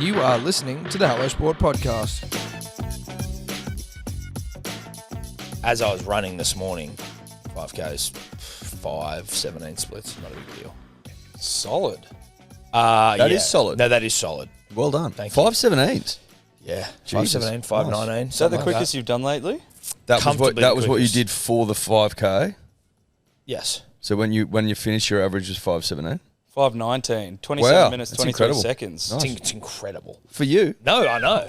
You are listening to the Hello Sport Podcast. As I was running this morning, 5Ks, 5:17 splits, not a big deal. Solid. That is solid. No, that is solid. Well done. Thank you. 5:17s. Yeah, Jesus. 5:17, 5:19. Nice. Is that the quickest you've done lately? That was what you quickest. did for the 5K. Yes. So when you finished, your average was 5:17. 5:19, 27 minutes, that's 23 incredible. seconds. Nice. It's incredible. For you, No, I know.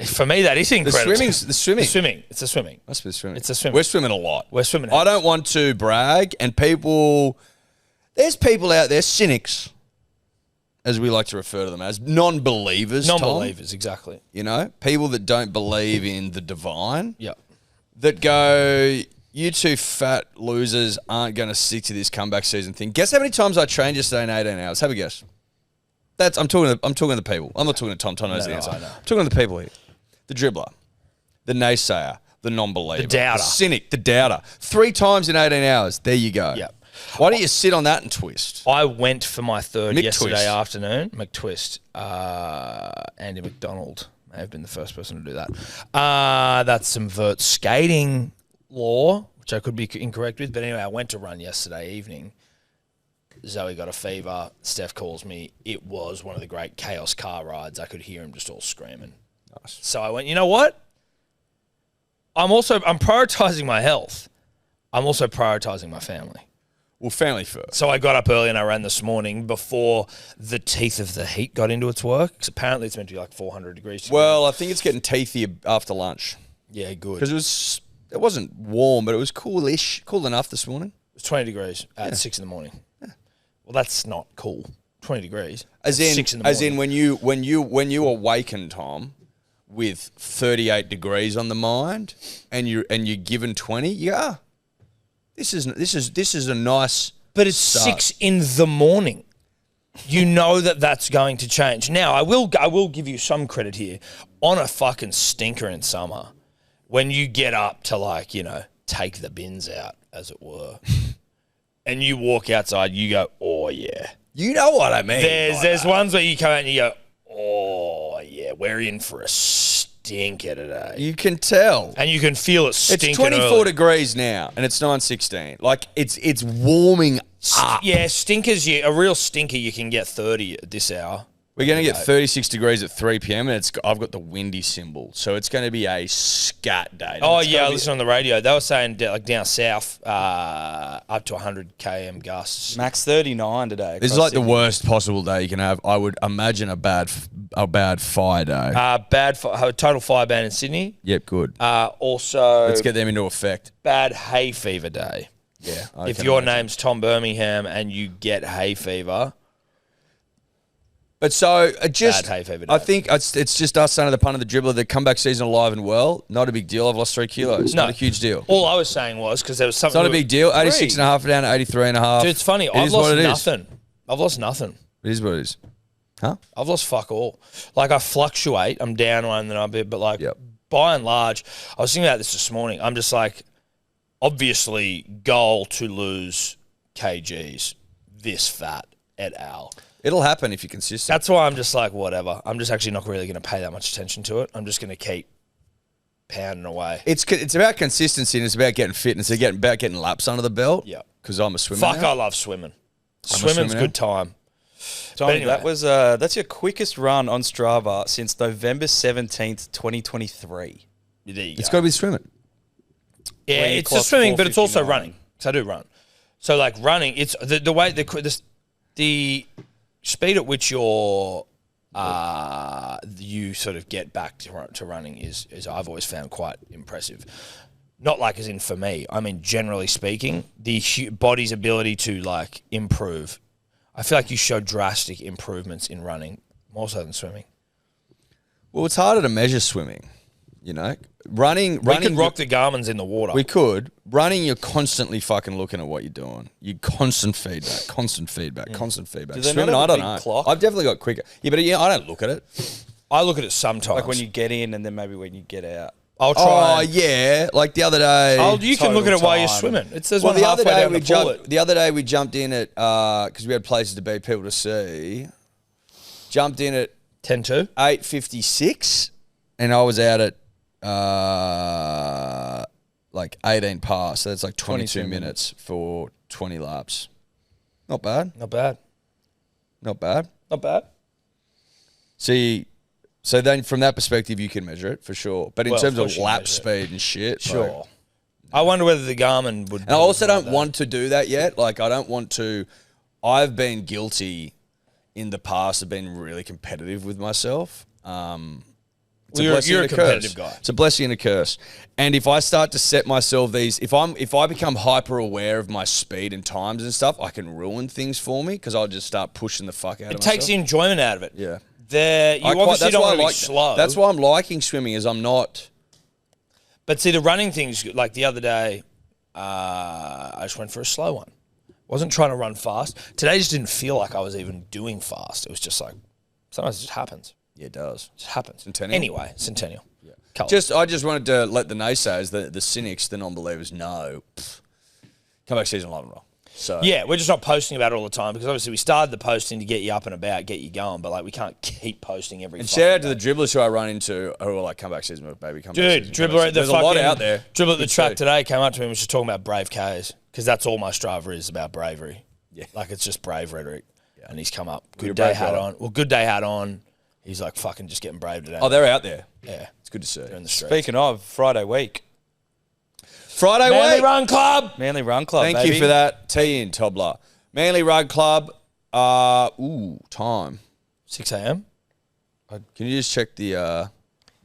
For me, that is the incredible. swimming. It's the swimming. Must be the swimming. It's the swimming. We're swimming a lot. We're swimming. I don't want to brag, and there's people out there, cynics, as we like to refer to them as, non-believers. Non-believers, exactly. You know, people that don't believe in the divine. Yep. That go, you two fat losers aren't going to stick to this comeback season thing. Guess how many times I trained yesterday in 18 hours? Have a guess. I'm talking to the people. I'm not talking to Tom. Tom knows the answer. I know. I'm talking to the people here. The dribbler, the naysayer, the non-believer, The doubter. the cynic, the doubter. 3 times in 18 hours. There you go. Yep. Why don't you sit on that and twist? I went for my third yesterday McTwist. afternoon. McTwist. Andy McDonald may have been the first person to do that. That's some vert skating law, which I could be incorrect with. But anyway, I went to run yesterday evening. Zoe got a fever. Steph calls me. It was one of the great chaos car rides. I could hear him just all screaming. Nice. So I went, you know what? I'm prioritizing my health. I'm also prioritizing my family. Well, family first. So I got up early and I ran this morning before the teeth of the heat got into its work. 'Cause apparently it's meant to be like 400 degrees. Well, I think it's getting teethier after lunch. Yeah, good. Because it wasn't warm, but it was coolish, cool enough this morning. It was 20 degrees at 6 in the morning. Yeah. Well, that's not cool. 20 degrees. As at in, 6 in the morning. when you awaken, Tom, with 38 degrees on the mind, and you're given 20, you go, this is a nice. But it's start. 6 in the morning. You know that's going to change. Now, I will give you some credit here. On a fucking stinker in summer, when you get up to take the bins out, as it were, and you walk outside, you go, oh yeah. You know what I mean. There's ones where you come out and you go, oh yeah, we're in for a stinker today. You can tell. And you can feel it stinking It's 24 early. degrees now, and it's 9:16. Like it's warming up. Yeah, stinkers. A real stinker, you can get 30 at this hour. We're going to get 36 degrees at 3 p.m. and I've got the windy symbol, so it's going to be a scat day. Oh yeah, I listened on the radio. They were saying down south, up to 100 km gusts. Max 39 today. This is like the worst possible day you can have. I would imagine a bad fire day. Total fire ban in Sydney. Yep, good. Also, Let's get them into effect. bad hay fever day. Yeah. If your name's Tom Birmingham and you get hay fever. But so Bad hay fever day. I think it's just us under the pun of the dribbler. The comeback season alive and well. Not a big deal. I've lost 3 kilos. No. Not a huge deal. All I was saying was because there was something. It's not a big deal. 86 and a half down to 83 and a half. Dude, it's funny. It I've is what lost it is. nothing. I've lost nothing. It is what it is. Huh? I've lost fuck all. Like I fluctuate. I'm down one, then I'm a bit, but like Yep. by and large, I was thinking about this morning. I'm just like, obviously, goal to lose kgs, this fat et al. It'll happen if you're consistent. That's why I'm just like, whatever. I'm just actually not really going to pay that much attention to it. I'm just going to keep pounding away. It's about consistency and it's about getting fit and it's about getting laps under the belt. Yeah. Because I'm a swimmer. Fuck, now. I love swimming. swimmer Swimming's now. good time. Tommy, anyway. that was that's your quickest run on Strava since November 17th, 2023. There you It's go. got to be swimming. Yeah, Where you it's clock just swimming, but it's also 4:59. running. So I do run. So like running, it's the way the speed at which you sort of get back to running is I've always found quite impressive. Not like as in for me. I mean, generally speaking, the body's ability to like improve. I feel like you show drastic improvements in running more so than swimming. Well, it's harder to measure swimming, you know. Running, We could rock the Garmins in the water. We could. Running, you're constantly fucking looking at what you're doing. You constant feedback. Constant feedback. Do they Swimming, not I have don't a know. big clock? I've definitely got quicker. Yeah, but I don't look at it. I look at it sometimes. Like when you get in and then maybe when you get out. I'll try. Oh and- yeah, like the other day. You can look at it while you're time. swimming. It says Well, one halfway down the pool. The other day we jumped in at because we had places to be, people to see. Jumped in at 10-2. 8:56, and I was out at like 18 past. So that's like 22 minutes for 20 laps. Not bad. Not bad. Not bad. Not bad. See, so then from that perspective, you can measure it for sure. But in Well, terms of of course you lap measure it. speed and shit, Sure. bro. I wonder whether the Garmin would. And I also don't want to do that yet. Like, I don't want to. I've been guilty in the past of being really competitive with myself. It's Well, you're a competitive curse. guy. It's a blessing and a curse. And if I start to set myself these, if I become hyper aware of my speed and times and stuff, I can ruin things for me because I'll just start pushing the fuck out of It myself. takes the enjoyment out of it. Yeah. You obviously don't want to be slow. That's why I'm liking swimming. Is I'm not. But see, the running thing's good. Like the other day, I just went for a slow one. Wasn't trying to run fast. Today just didn't feel like I was even doing fast. It was just like, sometimes it just happens. Yeah, it does. It just happens. Centennial? Anyway, Centennial. Yeah. I just wanted to let the naysayers, the cynics, the non-believers know. Comeback season alive and well. So Yeah, we're just not posting about it all the time because obviously we started the posting to get you up and about, get you going, but like we can't keep posting every. And shout out to the dribblers who I run into who are like, comeback season, baby, comeback Dude, season. dribbler at the There's a lot out there. Dribbler at the Good track too. today came up to me and was just talking about brave Ks because that's all my Strava is about bravery. Yeah. Like it's just brave rhetoric. Yeah. And he's come up. You're Good a day brave hat guy. on. Well, good day hat on. He's like fucking just getting brave today. Oh, they're out there. Yeah. It's good to see. They're in the streets. Speaking of, Friday week. Friday Manly week. Run Club. Manly Run Club, Thank baby. you for that. Tee in, Tobler. Manly Rug Club. Time. 6 a.m. Can you just check the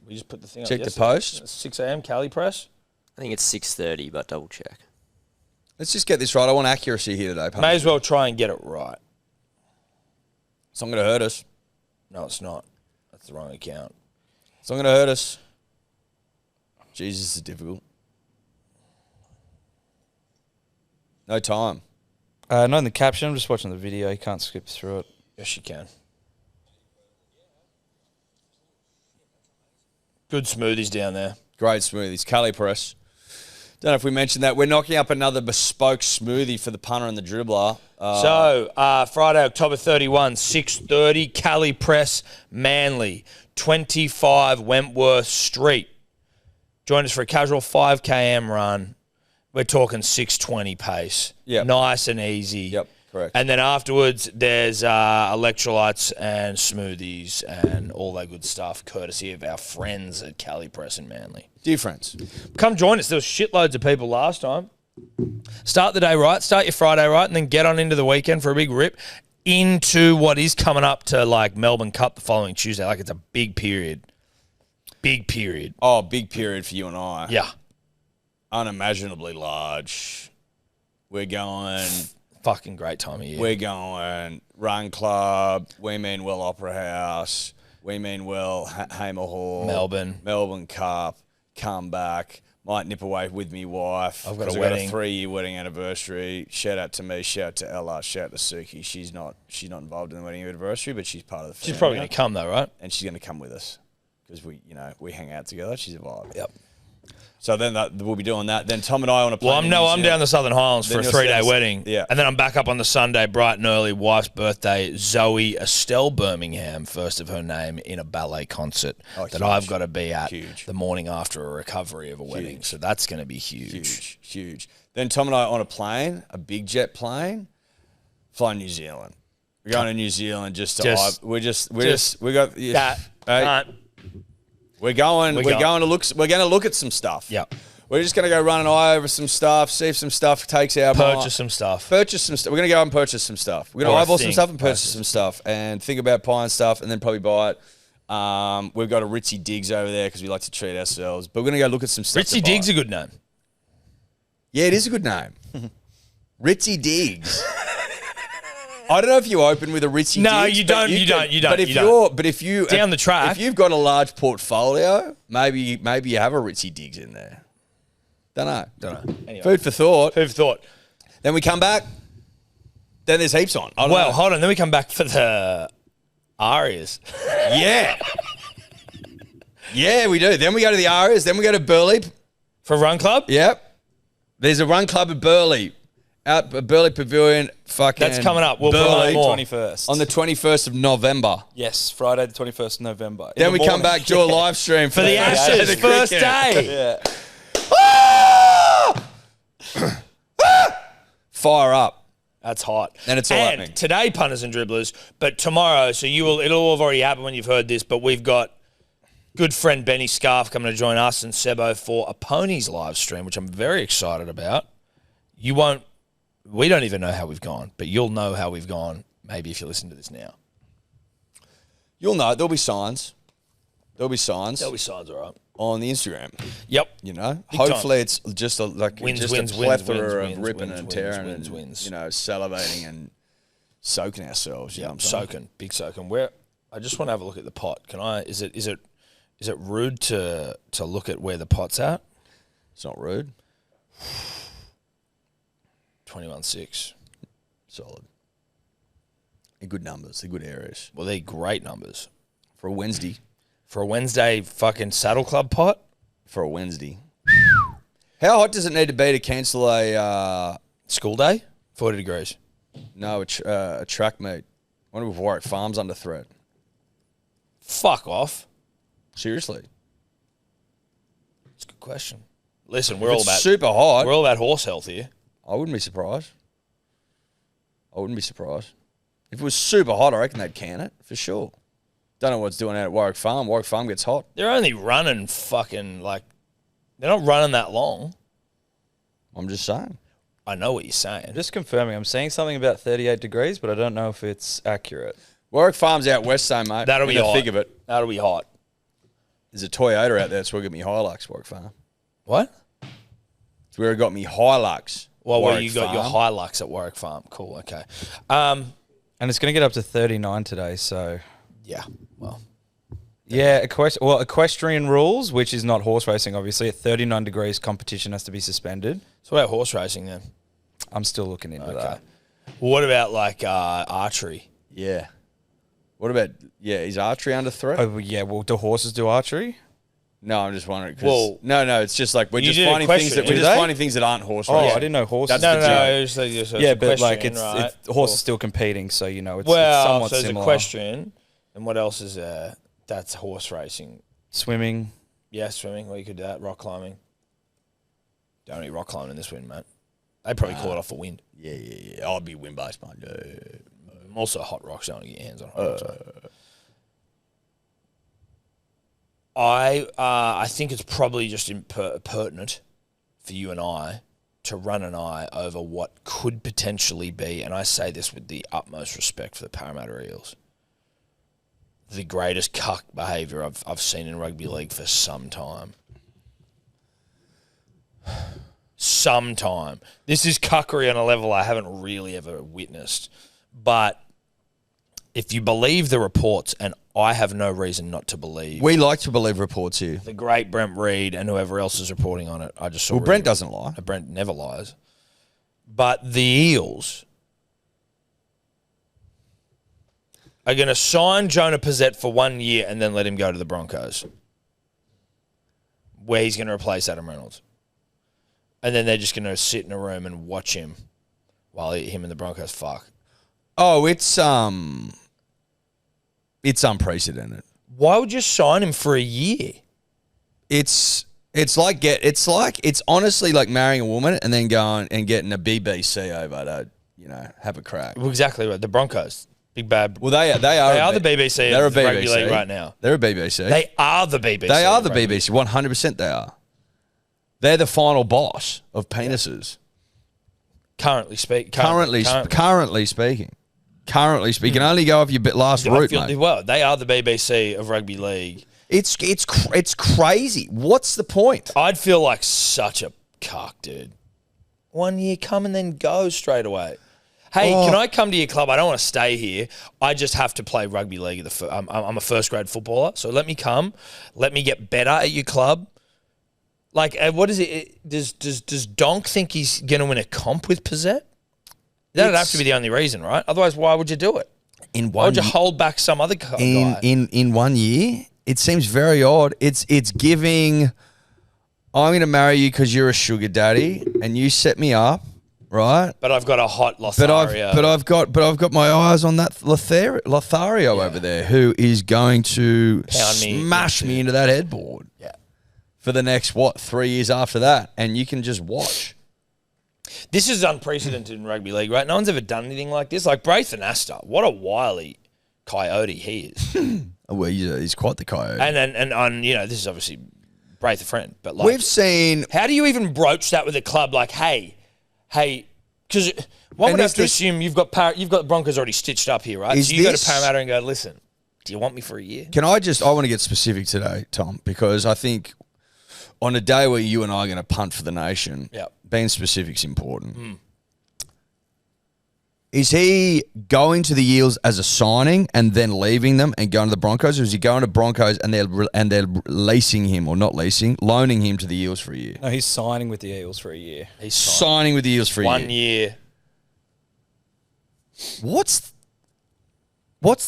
We just put the thing check up the yesterday. post? 6 a.m. Cali Press. I think it's 6:30, but double check. Let's just get this right. I want accuracy here today, pal. May as well try and get it right. It's not going to hurt us. No, it's not. That's the wrong account. It's not going to hurt us. Jesus, this is difficult. No time. Not in the caption. I'm just watching the video. You can't skip through it. Yes, you can. Good smoothies down there. Great smoothies. Cali Press. Don't know if we mentioned that. We're knocking up another bespoke smoothie for the punter and the dribbler. Friday, October 31, 6:30, Cali Press, Manly, 25 Wentworth Street. Join us for a casual 5 km run. We're talking 6:20 pace. Yep. Nice and easy. Yep, correct. And then afterwards, there's electrolytes and smoothies and all that good stuff, courtesy of our friends at Cali Press and Manly. Dear friends. Come join us. There was shitloads of people last time. Start the day right. Start your Friday right, and then get on into the weekend for a big rip into what is coming up to like Melbourne Cup the following Tuesday. Like it's a big period. Big period. Oh, big period for you and I. Yeah. Unimaginably large. We're going... Fucking great time of year. We're going Run Club. We mean well Opera House. We mean well Hamer Hall. Melbourne Cup. Come back. Might nip away with me wife. I've got a 'cause wedding. Got a 3-year wedding anniversary. Shout out to me. Shout out to Ella. Shout out to Suki. She's not involved in the wedding anniversary, but she's part of the family. She's probably going to come though, right? And she's going to come with us because we hang out together. She's a vibe. Yep. So then we'll be doing that. Then Tom and I on a plane. Well, I'm down the Southern Highlands Then for a you're 3-day down- wedding. yeah. And then I'm back up on the Sunday, bright and early, wife's birthday, Zoe Estelle Birmingham, first of her name, in a ballet concert that huge. I've got to be at Huge. the morning after a recovery of a wedding. So that's going to be huge. Huge. Then Tom and I on a plane, a big jet plane, flying New Zealand. We're going to New Zealand we got That, can't. We're going to look at some stuff. Yep. We're just going to go run an eye over some stuff, see if some stuff takes our Purchase some stuff. Purchase some stuff. We're going to go and purchase some stuff. We're going Or to a eyeball some thing. stuff and purchase some stuff and think about buying stuff and then probably buy it. We've got a Ritzy Diggs over there because we like to treat ourselves. But we're going to go look at some stuff. Ritzy Diggs a good name. Yeah, it is a good name. Ritzy Diggs. I don't know if you open with a Ritzy No, Diggs. you but don't, you don't, you don't, But if you don't. but if you Down the track. if you've got a large portfolio, maybe you have a Ritzy Diggs in there. Don't know. Anyway. Food for thought. Food for thought. Then we come back. Then there's heaps on. I don't Well, know. hold on. Then we come back for the Arias. Yeah. Yeah, we do. Then we go to the Arias. Then we go to Burleigh. For Run Club? Yep. There's a run club at Burleigh. Out at Burleigh Pavilion, fucking. That's coming up. We'll provide Burleigh more. 21st. on the 21st of November. Yes, Friday the 21st of November. Then we come back, do a live stream For the Ashes, the first cricket. day. Yeah. Fire up. That's hot. And it's all and happening. today, punters and dribblers, but tomorrow, so it'll have already happened when you've heard this, but we've got good friend Benny Scarf coming to join us and Sebo for a Ponies live stream, which I'm very excited about. We don't even know how we've gone, but you'll know how we've gone maybe if you listen to this now. You'll know. There'll be signs. There'll be signs There'll be sides, all right. on the Instagram. Yep. You know, Big hopefully it's just a Wins, just wins, a wins, plethora wins, of ripping wins, and wins, tearing wins, and wins. you know, salivating and soaking ourselves. You know what I'm saying? Soaking, big soaking. I just want to have a look at the pot. Can I? Is it rude to look at where the pot's at? It's not rude. 21.6. Solid. They're good numbers. They're good areas Well, they're great numbers for a Wednesday. for a Wednesday fucking Saddle Club pot. For a Wednesday. How hot does it need to be to cancel a School day, 40 degrees. a track meet? I wonder if Warwick Farm's under threat. Fuck off. Seriously, That's a good question. Listen, we're if all it's about super hot. we're all about horse health here. I wouldn't be surprised. If it was super hot, I reckon they'd can it for sure. Don't know what's doing out at Warwick Farm. Warwick Farm gets hot. They're only running fucking they're not running that long. I'm just saying. I know what you're saying. Just confirming, I'm seeing something about 38 degrees, but I don't know if it's accurate. Warwick Farm's out west, though, mate. That'll In be the hot. thick of it. That'll be hot. There's a Toyota out there. That's where I got me Hilux, Warwick Farm. What? It's where I got me Hilux. Well, where Warwick you got your Farm. Hilux at Warwick Farm. Cool. Okay. And it's going to get up to 39 today, so... Yeah. Well, Yeah, equestrian rules, which is not horse racing, obviously. At 39 degrees, competition has to be suspended. so what about horse racing then? I'm still looking into that. What about archery? Yeah. What about, is archery under threat? Oh, yeah, well, do horses do archery? No, I'm just wondering. Well, no, it's just like we're you just did finding equestrian, things that do they? finding things that aren't horse Oh, racing. I didn't know horses. That's the joke. Yeah, but like it's right? the horse is still competing, so you know it's well, somewhat so it's similar. equestrian. And what else is there? That's horse racing. Swimming. Yeah, swimming. Well, you could do that. Rock climbing. Don't eat rock climbing in this wind, mate. They probably call it off the wind. Yeah. I'd be wind-based, mate. Also, hot rocks. Don't want to get your hands on hot rocks. Mate. I think it's probably just pertinent for you and I to run an eye over what could potentially be, and I say this with the utmost respect for the Parramatta Eels, the greatest cuck behaviour I've seen in rugby league for some time. Some time. This is cuckery on a level I haven't really ever witnessed. But if you believe the reports, and I have no reason not to believe We like to believe reports here. the great Brent Reed and whoever else is reporting on it, I just saw. Well, Brent doesn't lie. Brent never lies. But the Eels are going to sign Jonah Pizzette for 1 year and then let him go to the Broncos, where he's going to replace Adam Reynolds. And then they're just going to sit in a room and watch him while him and the Broncos fuck. Oh, it's unprecedented. Why would you sign him for a year? It's honestly like marrying a woman and then going and getting a BBC over to have a crack. Well, exactly right. The Broncos, big bad. Well, they are the BBC They're a of the rugby BBC league right now. They're a BBC. They are the BBC. They are of the rugby. BBC. 100% they are. They're the final boss of penises. Currently speaking. Currently speaking. You can only go off your last route, mate. Well, they are the BBC of rugby league. It's crazy. What's the point? I'd feel like such a cuck, dude. 1 year, come and then go straight away. Hey, can I come to your club? I don't want to stay here. I just have to play rugby league. I'm a first grade footballer, so let me come. Let me get better at your club. Like, what is it? Does Donk think he's going to win a comp with Pizzette? That'd have to be the only reason, right? Otherwise, why would you do it? Why would you hold back some other guy? In 1 year, it seems very odd. It's giving, I'm going to marry you because you're a sugar daddy and you set me up right? But I've got a hot But Lothario. I've got my eyes on that Lothario over there, who is going to smash me into that headboard. Yeah. For the next 3 years after that, and you can just watch. This is unprecedented in rugby league, right? No one's ever done anything like this. Like Braith and Astor, what a wily coyote he is. Well, he's quite the coyote. And on, this is obviously Braith a friend, but like We've seen. how do you even broach that with a club? Like, hey, because one would have to assume you've got Broncos already stitched up here, right? So you go to Parramatta and go, listen, do you want me for a year? I want to get specific today, Tom, because I think on a day where you and I are going to punt for the nation, being specific's important. Is he going to the Eels as a signing and then leaving them and going to the Broncos, or is he going to Broncos and they're leasing him, or not leasing, loaning him to the Eels for a year? No, he's signing with the Eels for a year. He's signing with the Eels for a year. 1 year. What's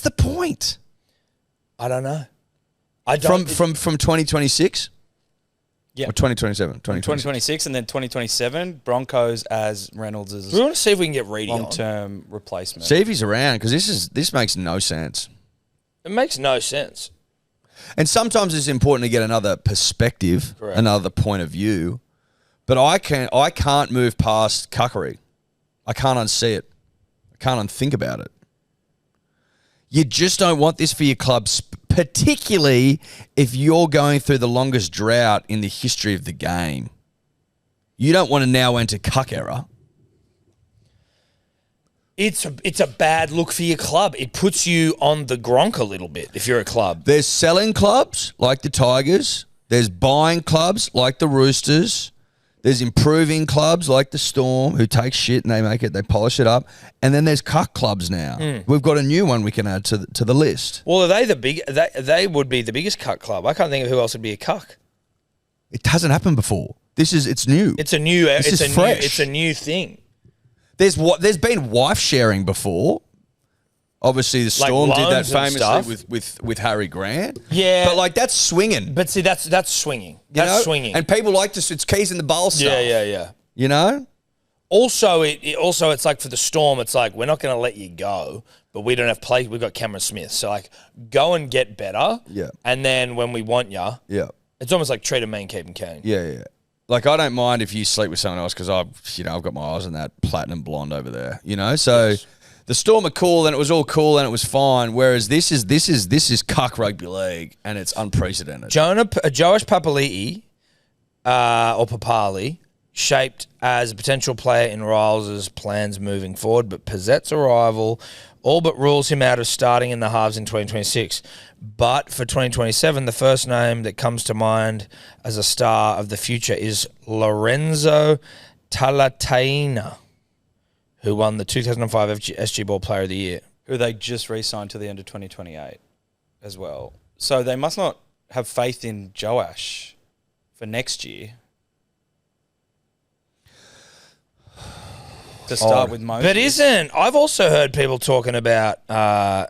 the point? I don't know. From 2026? Yeah. Or 2027? 2026 and then 2027, Broncos as Reynolds' We want to see if we can get Reedy on. long-term replacement. See if he's around, because this makes no sense. It makes no sense. And sometimes it's important to get another perspective, Correct. another point of view. But I can't move past Cuckery. I can't unsee it. I can't unthink about it. You just don't want this for your clubs, particularly if you're going through the longest drought in the history of the game. You don't want to now enter Cuck era. It's a bad look for your club. It puts you on the gronk a little bit if you're a club. There's selling clubs like the Tigers. There's buying clubs like the Roosters. There's improving clubs like the Storm, who take shit and they polish it up. And then there's cuck clubs now. We've got a new one we can add to the list. Well, are they they would be the biggest cuck club. I can't think of who else would be a cuck. It hasn't happened before. It's new. It's a new. This is fresh. It's a new thing. There's been wife sharing before. Obviously, the Storm did that loans and famously stuff. with Harry Grant. Yeah. But like that's swinging. But see, that's swinging. You know? That's swinging. And people like to, it's keys in the bowl stuff. Yeah. You know? Also, it's like for the Storm, it's like we're not going to let you go, but we don't have play. We've got Cameron Smith, so like go and get better. Yeah. And then when we want you, Yeah. it's almost like treat a man, keep him Kane. Yeah. Like I don't mind if you sleep with someone else, because I've got my eyes on that platinum blonde over there. You know, so. Yes. The Storm are cool, and it was all cool, and it was fine. Whereas this is cuck rugby league, and it's unprecedented. Joash Papali'i, or Papali, shaped as a potential player in Riles' plans moving forward, but Pizzette's arrival all but rules him out of starting in the halves in 2026. But for 2027, the first name that comes to mind as a star of the future is Lorenzo Talataina, who won the 2005 SG Ball Player of the Year. Who they just re-signed to the end of 2028 as well. So they must not have faith in Joash for next year. To start with Moses. But I've also heard people talking about our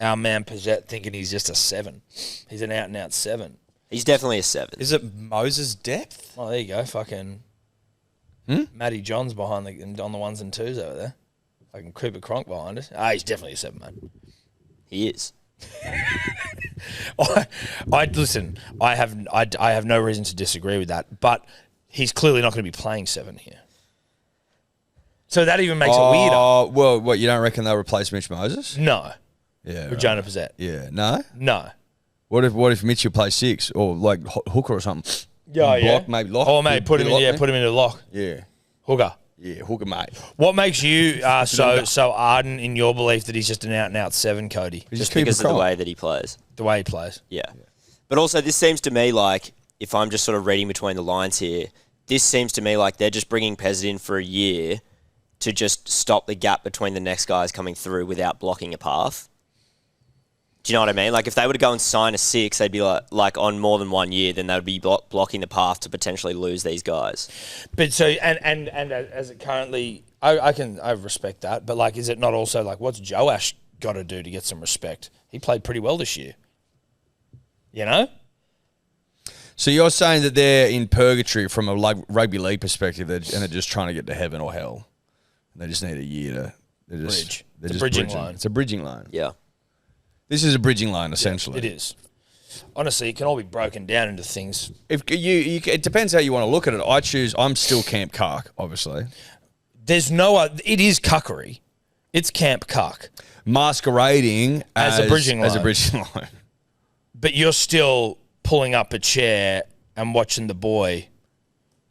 man Pizzette thinking he's just a 7. He's an out-and-out 7. He's definitely a 7. Is it Moses' depth? Well, there you go. Fucking Matty Johns behind on the 1s and 2s over there. Fucking Cooper Cronk behind us. He's definitely a 7, mate. He is. Listen. I have no reason to disagree with that, but he's clearly not going to be playing 7 here. So that even makes it weirder. Oh, well, what, you don't reckon they'll replace Mitch Moses? No. Yeah. With Jonah Pizzette. Yeah. No? No. What if Mitchell plays 6 or like hooker or something? Yeah, Block, maybe lock. Oh, mate, put him into lock. Yeah. Hooker. Yeah, hooker, mate. What makes you so ardent in your belief that he's just an out-and-out 7, Cody? Just because of the way that he plays. The way he plays. Yeah. But also, this seems to me like, if I'm just sort of reading between the lines here, this seems to me like they're just bringing Pez in for a year to just stop the gap between the next guys coming through without blocking a path. Do you know what I mean? Like, if they were to go and sign a 6, they'd be like on more than 1 year, then they would be blocking the path to potentially lose these guys. But so, and as it currently, I respect that, but like, is it not also like, what's Joash got to do to get some respect? He played pretty well this year. You know? So you're saying that they're in purgatory from a rugby league perspective, and they're just trying to get to heaven or hell? They just need a year to Bridge. They're It's a just bridging bridging. loan. It's a bridging loan. Yeah. This is a bridging loan, essentially. It is. Honestly, it can all be broken down into things. If it depends how you want to look at it. I'm still Camp Cuck, obviously. There's no other. It is cuckery. It's Camp Cuck. Masquerading As a bridging loan. As a bridging loan. But you're still pulling up a chair and watching the boy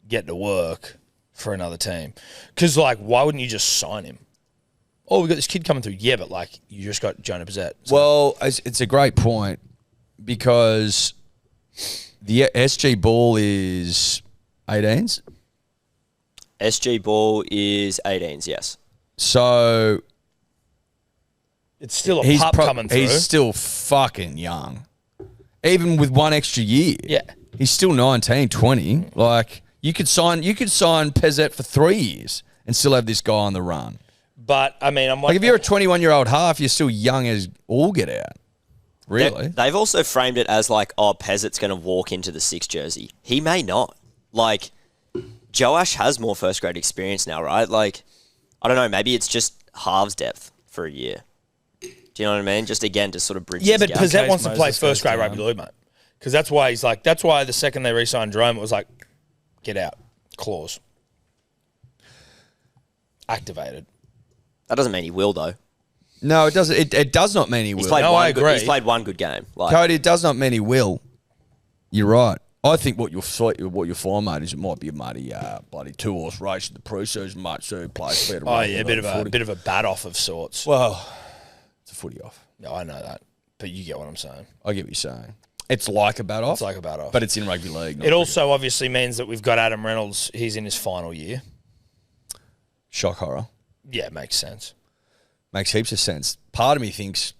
get to work for another team. Because, like, why wouldn't you just sign him? Oh, we got this kid coming through. Yeah, but, like, you just got Jonah Pizzette. So Well, it's a great point because the SG ball is 18s. SG Ball is 18s, yes. So it's still a pup coming through. he's still fucking young. Even with one extra year. Yeah. He's still 19, 20. Like, you could sign Pizzette for 3 years and still have this guy on the run. But, I mean, Like, if you're a 21-year-old half, you're still young as all get out. Really? They've also framed it as like, oh, Pezzet's going to walk into the 6 jersey. He may not. Like, Joash has more first-grade experience now, right? Like, I don't know, maybe it's just halves depth for a year. Do you know what I mean? Just, again, to sort of bridge Yeah, this but gap. Pizzette wants to Moses play goes first-grade down. rugby league, mate. Because that's why that's why the second they re-signed Jerome, it was like, get out, clause. Activated. That doesn't mean he will, though. No, it doesn't. It does not mean he will. He's played, No, I agree. he's played one good game. Like, Cody, it does not mean he will. You're right. I think what you'll find, mate, is it might be a bloody 2-horse race at the pre-season, mate, so he plays fair to Oh, rugby yeah, a league bit of a bat off of sorts. Well, it's a footy off. No, I know that. But you get what I'm saying. I get what you're saying. It's like a bat off. It's like a bat off. But it's in rugby league. not It also obviously means that we've got Adam Reynolds. He's in his final year. shock horror. Yeah, it makes sense. Makes heaps of sense. Part of me thinks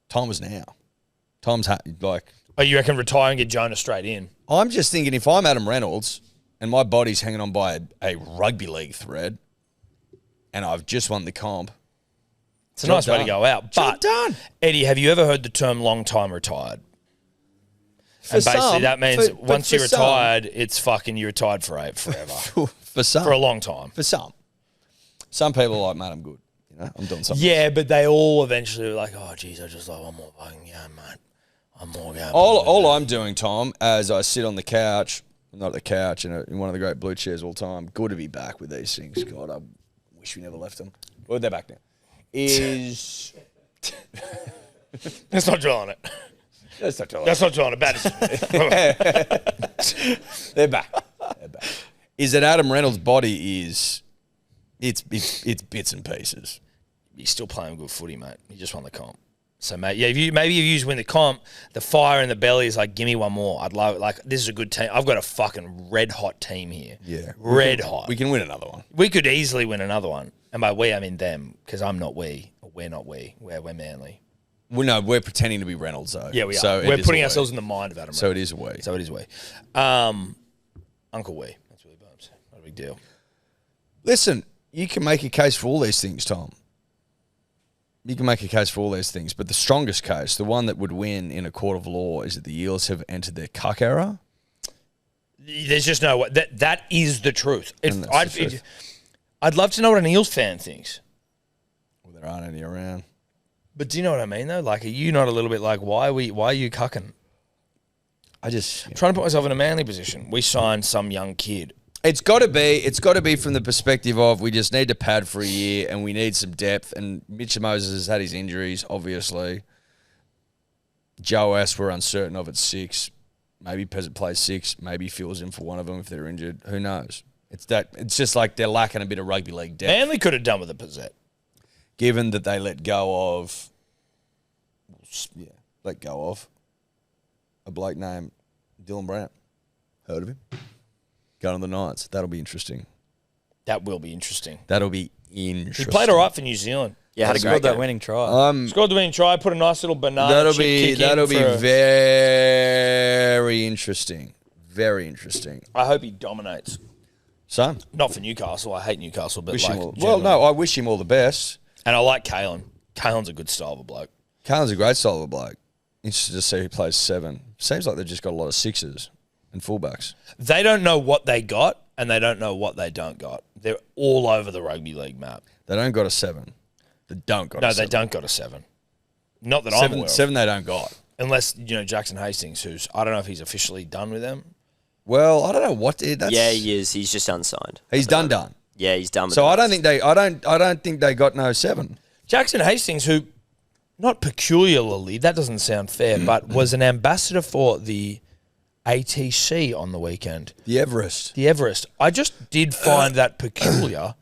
time is now. Time's like. Oh, you reckon retire and get Jonah straight in? I'm just thinking if I'm Adam Reynolds and my body's hanging on by a rugby league thread, and I've just won the comp. It's a nice way to go out. Job But, done. Eddie, have you ever heard the term long time retired? For And basically some, that means but once for you're some- retired, it's fucking you're retired forever. For some. For a long time. For some. Some people are like, mate, I'm good. You know, I'm doing something. Yeah, but they all eventually were like, oh, geez, I just like one more fucking game, mate. One more game. All I'm doing, Tom, as I sit on the couch, not the couch, in one of the great blue chairs all time, good to be back with these things. God, I wish we never left them. Well, they're back now. Is... Let's not dwell on it. Let's not talk about That's not dwell on it. Bad. They're back. They're back. Is that Adam Reynolds' body is... It's bits and pieces. He's still playing good footy, mate. He just won the comp. So, mate, yeah, if you win the comp, the fire in the belly is like, give me one more. I'd love it. Like, this is a good team. I've got a fucking red-hot team here. Yeah. Red hot. We can win another one. We could easily win another one. And by we, I mean them, because I'm not we. Or we're not we. We're Manly. Well, no, we're pretending to be Reynolds, though. Yeah, we are. So We're putting ourselves in the mind of Adam So Reynolds. it is a we. So it is we. Uncle we. That's really bumps. Not a big deal. Listen, you can make a case for all these things, Tom. You can make a case for all these things, but the strongest case, the one that would win in a court of law, is that the Eels have entered their cuck era. There's just no way. That is the truth. And that's the truth. I'd love to know what an Eels fan thinks. Well, there aren't any around. But do you know what I mean, though? Like, are you not a little bit like, why are you cucking? I just... I'm trying to put myself in a Manly position. We signed some young kid. It's got to be from the perspective of we just need to pad for a year and we need some depth. And Mitchell Moses has had his injuries, obviously. Joe S. we're uncertain of at 6. Maybe Peasant plays 6. Maybe fills in for one of them if they're injured. Who knows? It's just like they're lacking a bit of rugby league depth. Manly could have done with a Pizzette. Given that they let go of a bloke named Dylan Brent. Heard of him? Going to the Knights. That'll be interesting. That will be interesting. That'll be interesting. He played all right for New Zealand. Yeah, had a Scored great that game. winning try. Scored the winning try, put a nice little banana That'll chip be kick in for a- very interesting. Very interesting. I hope he dominates. So, Not for Newcastle. I hate Newcastle, but wish like him all, generally. well, no, I wish him all the best. And I like Kalen. Kalen's a good style of a bloke. Kalen's a great style of bloke. Interested to see who plays 7. Seems like they've just got a lot of 6s and fullbacks. They don't know what they got, and they don't know what they don't got. They're all over the rugby league map. They don't got a 7. They don't got a 7. No, they don't got a 7. Not that I'm Seven, aware of. 7 they don't got. Unless, Jackson Hastings, who's, I don't know if he's officially done with them. Well, I don't know what. That's, Yeah, he is. He's just unsigned. He's done. Yeah, he's done with So the I don't Knights. think they. I don't think they got no 7. Jackson Hastings, who, not peculiarly, that doesn't sound fair, but was an ambassador for the ATC on the weekend. The Everest. The Everest. I just did find that peculiar.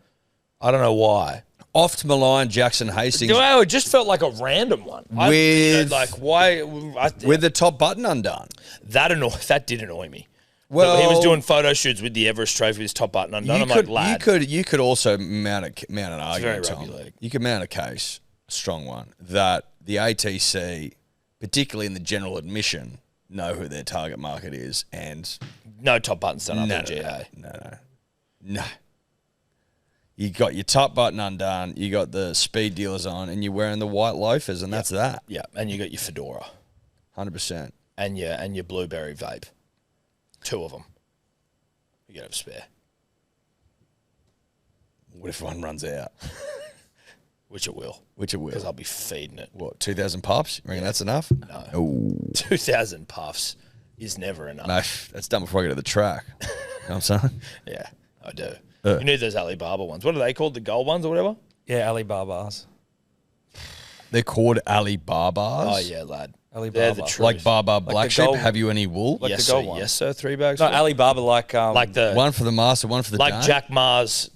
I don't know why. Oft maligned Jackson Hastings Well, it just felt like a random one. With- why? with the top button undone. That did annoy me. Well, He was doing photo shoots with the Everest trophy with his top button undone. I'm like, lad. you could also mount an argument. very Tom. rugby league. You could mount a case, a strong one, that the ATC, particularly in the general admission, know who their target market is, and No top buttons done up in GA. no. You got your top button undone, you got the speed dealers on, and you're wearing the white loafers, and that's that. Yeah, and you got your fedora 100%. and your blueberry vape. 2 of them. You got to have a spare. What if one runs out? Which it will. Which it will. Because I'll be feeding it. What, 2,000 puffs? You reckon that's enough? No. Oh. 2,000 puffs is never enough. No, that's done before I get to the track. You know what I'm saying? Yeah, I do. Uh. You need those Alibaba ones. What are they called? The gold ones or whatever? Yeah, Alibabas. They're called Alibabas. Oh, yeah, lad. Alibaba. They're the truth. Like Baba Black the Sheep. gold- Have you any wool? like yes, the gold sir. one. Yes, sir. 3 bags. No, full. Alibaba like the One for the master, one for the like dame. Jack Ma's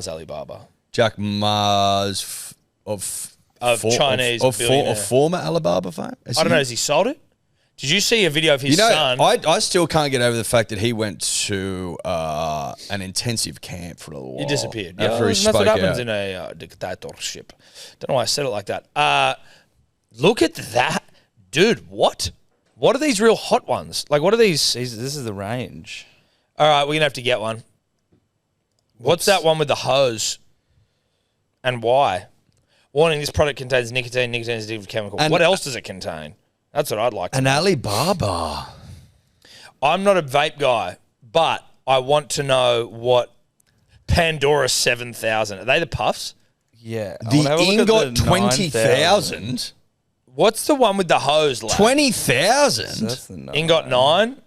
Alibaba. Jack Ma's of Chinese billionaire. of former Alibaba fame. I don't know. Has he sold it? Did you see a video of his son? I still can't get over the fact that he went to an intensive camp for a little while. He disappeared. After he that's spoke what happens out. in a dictatorship. Don't know why I said it like that. Look at that, dude. What? What are these real hot ones? Like, what are these? this is the range. All right, we're gonna have to get one. What's that one with the hose? And why? Warning: this product contains nicotine. Nicotine is a addictive chemical. And- What else does it contain? That's what I'd like to An know. Alibaba. I'm not a vape guy, but I want to know what Pandora 7,000. Are they the puffs? Yeah. I The wanna have a look at ingot the 20,000. What's the one with the hose? Lad? 20,000. That's the nine. Ingot 9.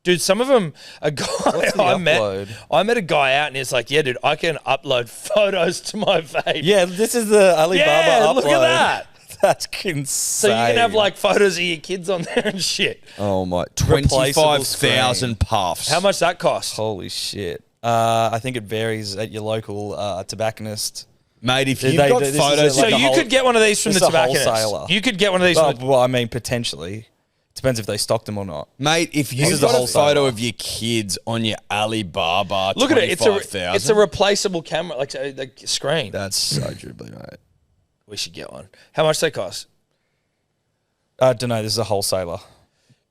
Dude, some of them, a guy What's the upload? I met a guy out and he's like, yeah, dude, I can upload photos to my vape. Yeah, this is the Alibaba Yeah, upload. look at that. That's insane. So you can have like photos of your kids on there and shit. Oh my! Replaceable 25,000 puffs. How much that cost? Holy shit. I think it varies at your local tobacconist. Mate, if Did you've they got do- this is photos, So like a you whole- could get one of these from the just a tobacconist. wholesaler. You could get one of these from the... Well, I mean, potentially. Depends if they stocked them or not. mate, if This you've is the got a wholesaler. photo of your kids on your Alibaba, Look at it. It's a 25,000, replaceable camera, like a screen. That's so dribbly, mate. We should get one. How much they cost? I don't know. This is a wholesaler.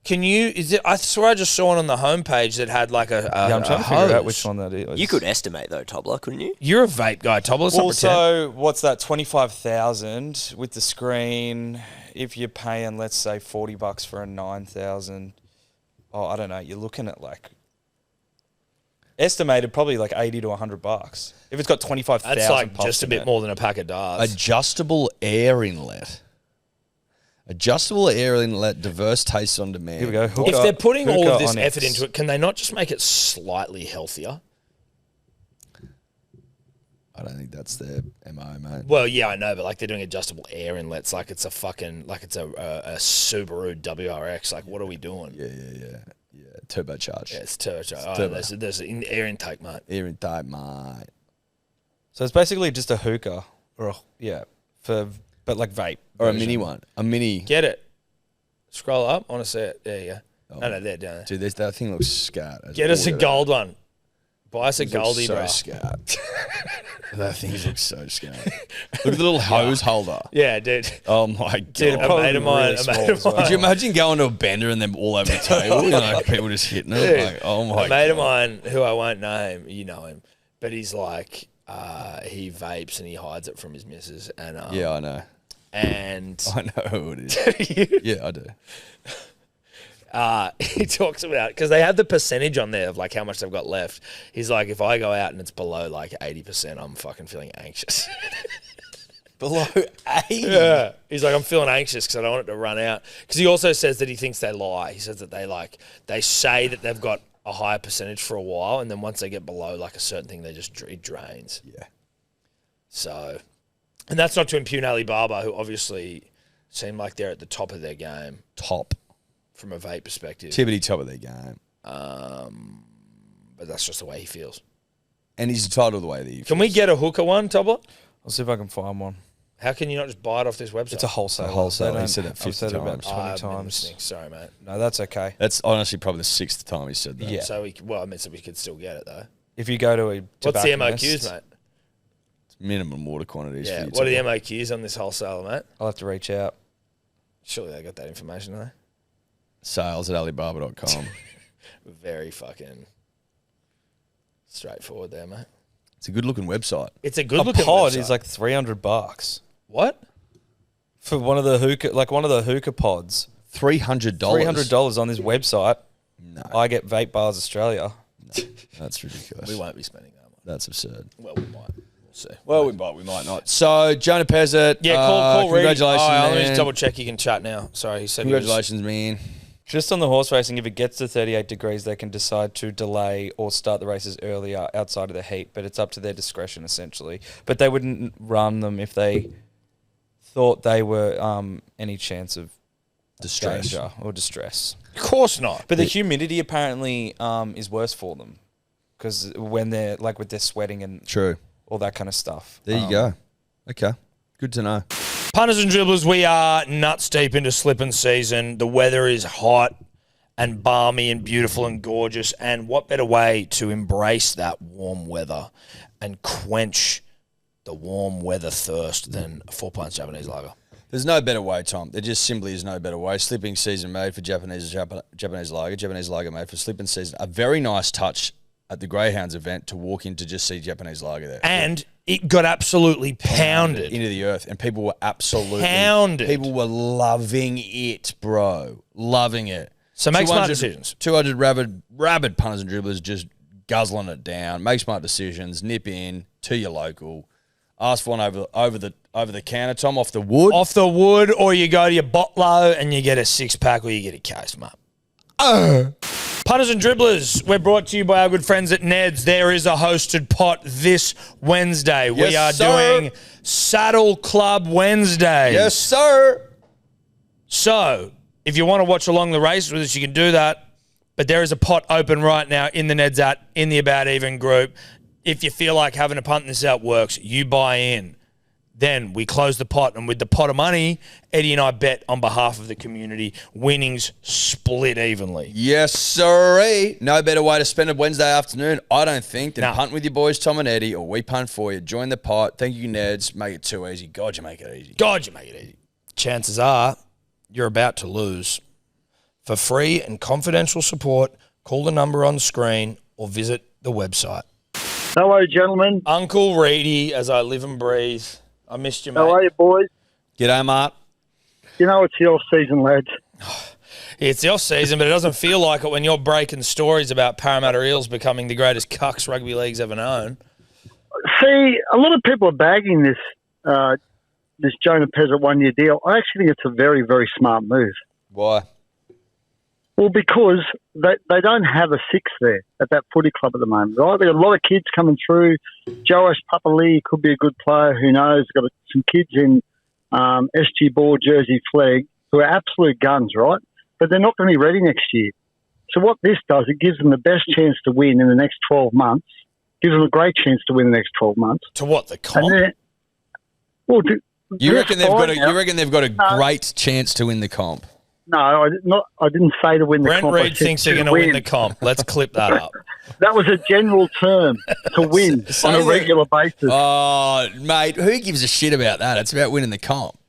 Can you? Is it? I swear I just saw one on the homepage that had like a. Yeah, I'm trying to figure hose. out which one that is. You could estimate though, Tobler, couldn't you? You're a vape guy, Tobler. Let's not pretend. Also, what's that? 25,000 with the screen. If you're paying, let's say, $40 for a 9,000. Oh, I don't know. You're looking at like estimated probably like $80 to $100. If it's got 25,000, That's like puffs just a in bit it. more than a pack of darts. Adjustable air inlet. Adjustable air inlet, diverse tastes on demand. Here we go. If Hookah- they're putting all of Hookah this Onyx. effort into it, can they not just make it slightly healthier? I don't think that's their MO, mate. Well, yeah, I know, but like they're doing adjustable air inlets, like it's a fucking, like it's a Subaru WRX. Like, what are we doing? Yeah. Turbocharged. Yeah, it's turbo. turbo. There's an air intake, mate. Air intake, mate. So it's basically just a hookah, or but like vape, Or a version. mini one. A mini. Get it. Scroll up. I want to see it. There you go. No, they're down there. Dude, that thing looks scat. Get us a Look at gold one. Buy us a that. It looks goldie, so bro. scat. That thing looks so scat. Look at the little hose holder. Yeah, dude. Oh my god. Dude, a mate of mine. really A small mate of as well. Could mine. you imagine going to a bender and them all over the table? You know, people just hitting it. Dude, Like, oh my a mate of god. mine who I won't name, you know him, but he's like, he vapes and he hides it from his missus. And Yeah, I know. and I know who it is. Yeah, I do. He talks about, because they have the percentage on there of like how much they've got left. He's like, if I go out and it's below like 80%, I'm fucking feeling anxious. Below 80? Yeah. He's like, I'm feeling anxious because I don't want it to run out. Because he also says that he thinks they lie. He says that they say that they've got a higher percentage for a while, and then once they get below like a certain thing, it drains. Yeah. So, and that's not to impugn Alibaba, who obviously seem like they're at the top of their game. Top. From a vape perspective. Tibbity top of their game. But that's just the way he feels. And he's entitled to the way that he feels. Can we get a hooker one, Tobler? I'll see if I can find one. How can you not just buy it off this website? It's a wholesale. Wholesale. He He said it 50 I've said it about times. 20 I've been times. listening. Sorry, mate. No, that's okay. That's honestly probably the 6th time he said that. Yeah. So we could still get it though. If you go to a What's the tobacconist, MOQs, mate? It's minimum water quantities. Yeah. For you What are the to- MOQs on this wholesaler, mate? I'll have to reach out. Surely they got that information, do they? Sales at Alibaba.com. Very fucking straightforward there, mate. It's a good looking website. It's a good A looking pod website. is like $300 what? for one of the hookah pods. $300. $300 on this website. No, I get Vape Bars Australia. that's ridiculous. We won't be spending that much. That's absurd. Well, we might. We'll see. Well, we might not. So, Jonah Pezzett. Yeah, call Reedy. Congratulations, Let me man. just double check. You can chat now. Sorry, he said he was- Congratulations, man. Just on the horse racing, if it gets to 38 degrees, they can decide to delay or start the races earlier outside of the heat, but it's up to their discretion, essentially. But they wouldn't run them if they thought they were any chance of Distress. danger or distress. Of course not. But the humidity apparently is worse for them because when they're like with their sweating and True. all that kind of stuff. There you go. Okay. Good to know. Punters and dribblers, we are nuts deep into slipping season. The weather is hot and balmy and beautiful and gorgeous. And what better way to embrace that warm weather and quench the warm weather thirst than a 4-pints Japanese lager? There's no better way, Tom. There just simply is no better way. Slipping season made for Japanese lager. Japanese lager made for slipping season. A very nice touch at the Greyhounds event to walk in to just see Japanese lager there. And it got absolutely pounded. Into the earth, and people were absolutely Pounded. People were loving it, bro, loving it. So make smart 200 decisions. 200 rabid punters and dribblers just guzzling it down. Make smart decisions. Nip in to your local. Ask for one over the counter, Tom, off the wood. Off the wood, or you go to your botlo and you get a 6-pack, or you get a case, mate. Punters and dribblers, we're brought to you by our good friends at Ned's. There is a hosted pot this Wednesday. We are Yes, sir. doing Saddle Club Wednesday. Yes, sir. So, if you want to watch along the races with us, you can do that. But there is a pot open right now in the Ned's in the About Even group. If you feel like having a punt this out works, you buy in. Then we close the pot, and with the pot of money, Eddie and I bet on behalf of the community. Winnings split evenly. Yes, sir. No better way to spend a Wednesday afternoon, I don't think, than Nah. punt with your boys, Tom and Eddie, or we punt for you. Join the pot. Thank you, Neds. Make it too easy. God, you make it easy. God, you make it easy. Chances are you're about to lose. For free and confidential support, call the number on the screen or visit the website. Hello, gentlemen. Uncle Reedy, as I live and breathe. I missed you, mate. How are you, boys? G'day, Mark. You know it's the off-season, lads. It's the off-season, but it doesn't feel like it when you're breaking stories about Parramatta Eels becoming the greatest Cucks rugby league's ever known. See, a lot of people are bagging this Jonah Pezzett one-year deal. I actually think it's a very, very smart move. Why? Well, because they don't have a six there at that footy club at the moment, right? They've got a lot of kids coming through. Joash Papali could be a good player. Who knows? They've got some kids in SG Ball, Jersey Flag, who are absolute guns, right? But they're not going to be ready next year. So what this does, it gives them the best chance to win in the next 12 months. Gives them a great chance to win the next 12 months. To what, the comp? And then, well, You reckon they've got a now. you reckon they've got a great chance to win the comp? No, I didn't say to win the Brent comp. I Reed said thinks they're to going to win the comp. Let's clip that up. That was a general term, to win on a regular basis. Oh, mate, who gives a shit about that? It's about winning the comp.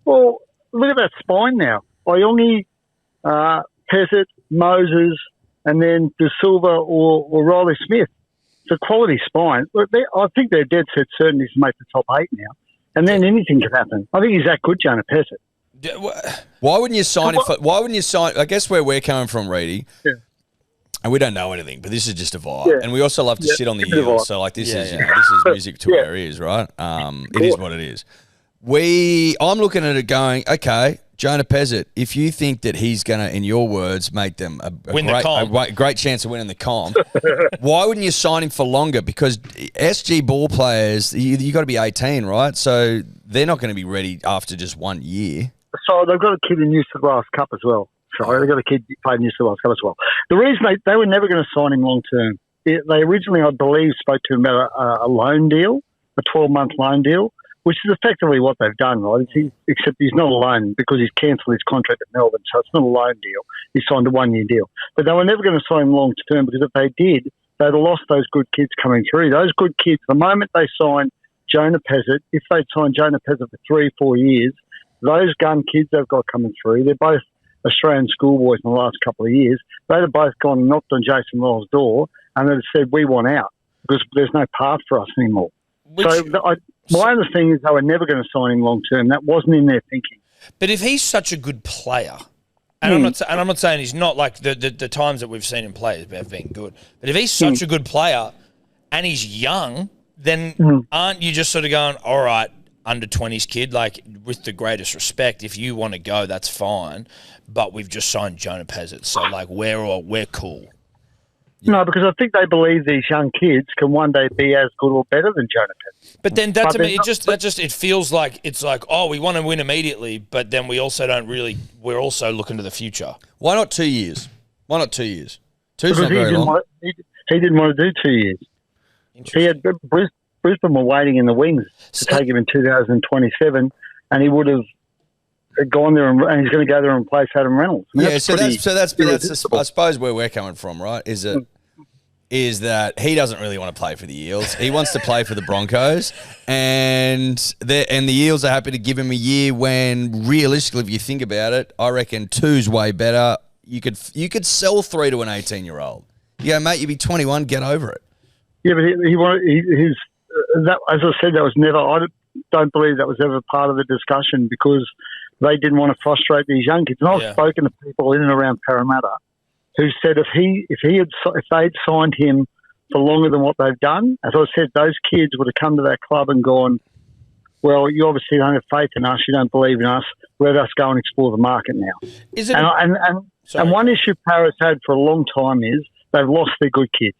Well, look at that spine now. Iongi, Pezzett, Moses, and then De Silva or Riley Smith. It's a quality spine. Look, I think they're dead set certain he's made the top 8 now. And then anything can happen. I think he's that good, Jonah Pezzett. Why wouldn't you sign him? Why wouldn't you sign? I guess where we're coming from, Reedy, and we don't know anything, but this is just a vibe, and we also love to sit on the Eels. So like this is music to our ears, right? It is what it is. I'm looking at it going, okay, Jonah Pezzett, if you think that he's going to, in your words, make them a great chance of winning the comp, why wouldn't you sign him for longer? Because SG ball players, you got to be 18, right? So they're not going to be ready after just 1 year. So they've got a kid in New South Wales Cup as well. So they've got a kid playing New South Wales Cup as well. The reason they were never going to sign him long term, they originally, I believe, spoke to him about a loan deal, a 12-month loan deal, which is effectively what they've done, right? Except he's not a loan because he's cancelled his contract at Melbourne, so it's not a loan deal. He signed a 1-year deal. But they were never going to sign him long term because if they did, they'd have lost those good kids coming through. Those good kids, the moment they sign Jonah Pezzett, if they'd signed Jonah Pezzett for 3 or 4 years, those gun kids they've got coming through, they're both Australian schoolboys in the last couple of years. They'd have both gone and knocked on Jason Roll's door and they'd have said, we want out because there's no path for us anymore. My understanding is they were never going to sign him long term. That wasn't in their thinking. But if he's such a good player, and I'm not saying he's not, like the times that we've seen him play have been good, but if he's such a good player and he's young, then aren't you just sort of going, all right, under 20s kid, like with the greatest respect, if you want to go, that's fine, but we've just signed Jonah Pezzett, so like we're cool. No, because I think they believe these young kids can one day be as good or better than Jonah Pezzett. But then it feels like it's like, oh, we want to win immediately, but then we also don't really. We're also looking to the future. Why not 2 years? Why not 2 years? Two's because not very long. He didn't want to do 2 years. He had Brisbane were waiting in the wings to take him in 2027, and he would have gone there and he's going to go there and replace Adam Reynolds. I mean, that's I suppose where we're coming from, right? Is that he doesn't really want to play for the Eels. He wants to play for the Broncos, and the Eels are happy to give him a year when, realistically, if you think about it, I reckon 2's way better. You could sell 3 to an 18-year-old. You go, mate, you'll be 21, get over it. Yeah, but that, as I said, that was never. I don't believe that was ever part of the discussion because they didn't want to frustrate these young kids. And I've spoken to people in and around Parramatta who said if they'd signed him for longer than what they've done, as I said, those kids would have come to that club and gone, well, you obviously don't have faith in us, you don't believe in us, let us go and explore the market now. And one issue Paris had for a long time is they've lost their good kids.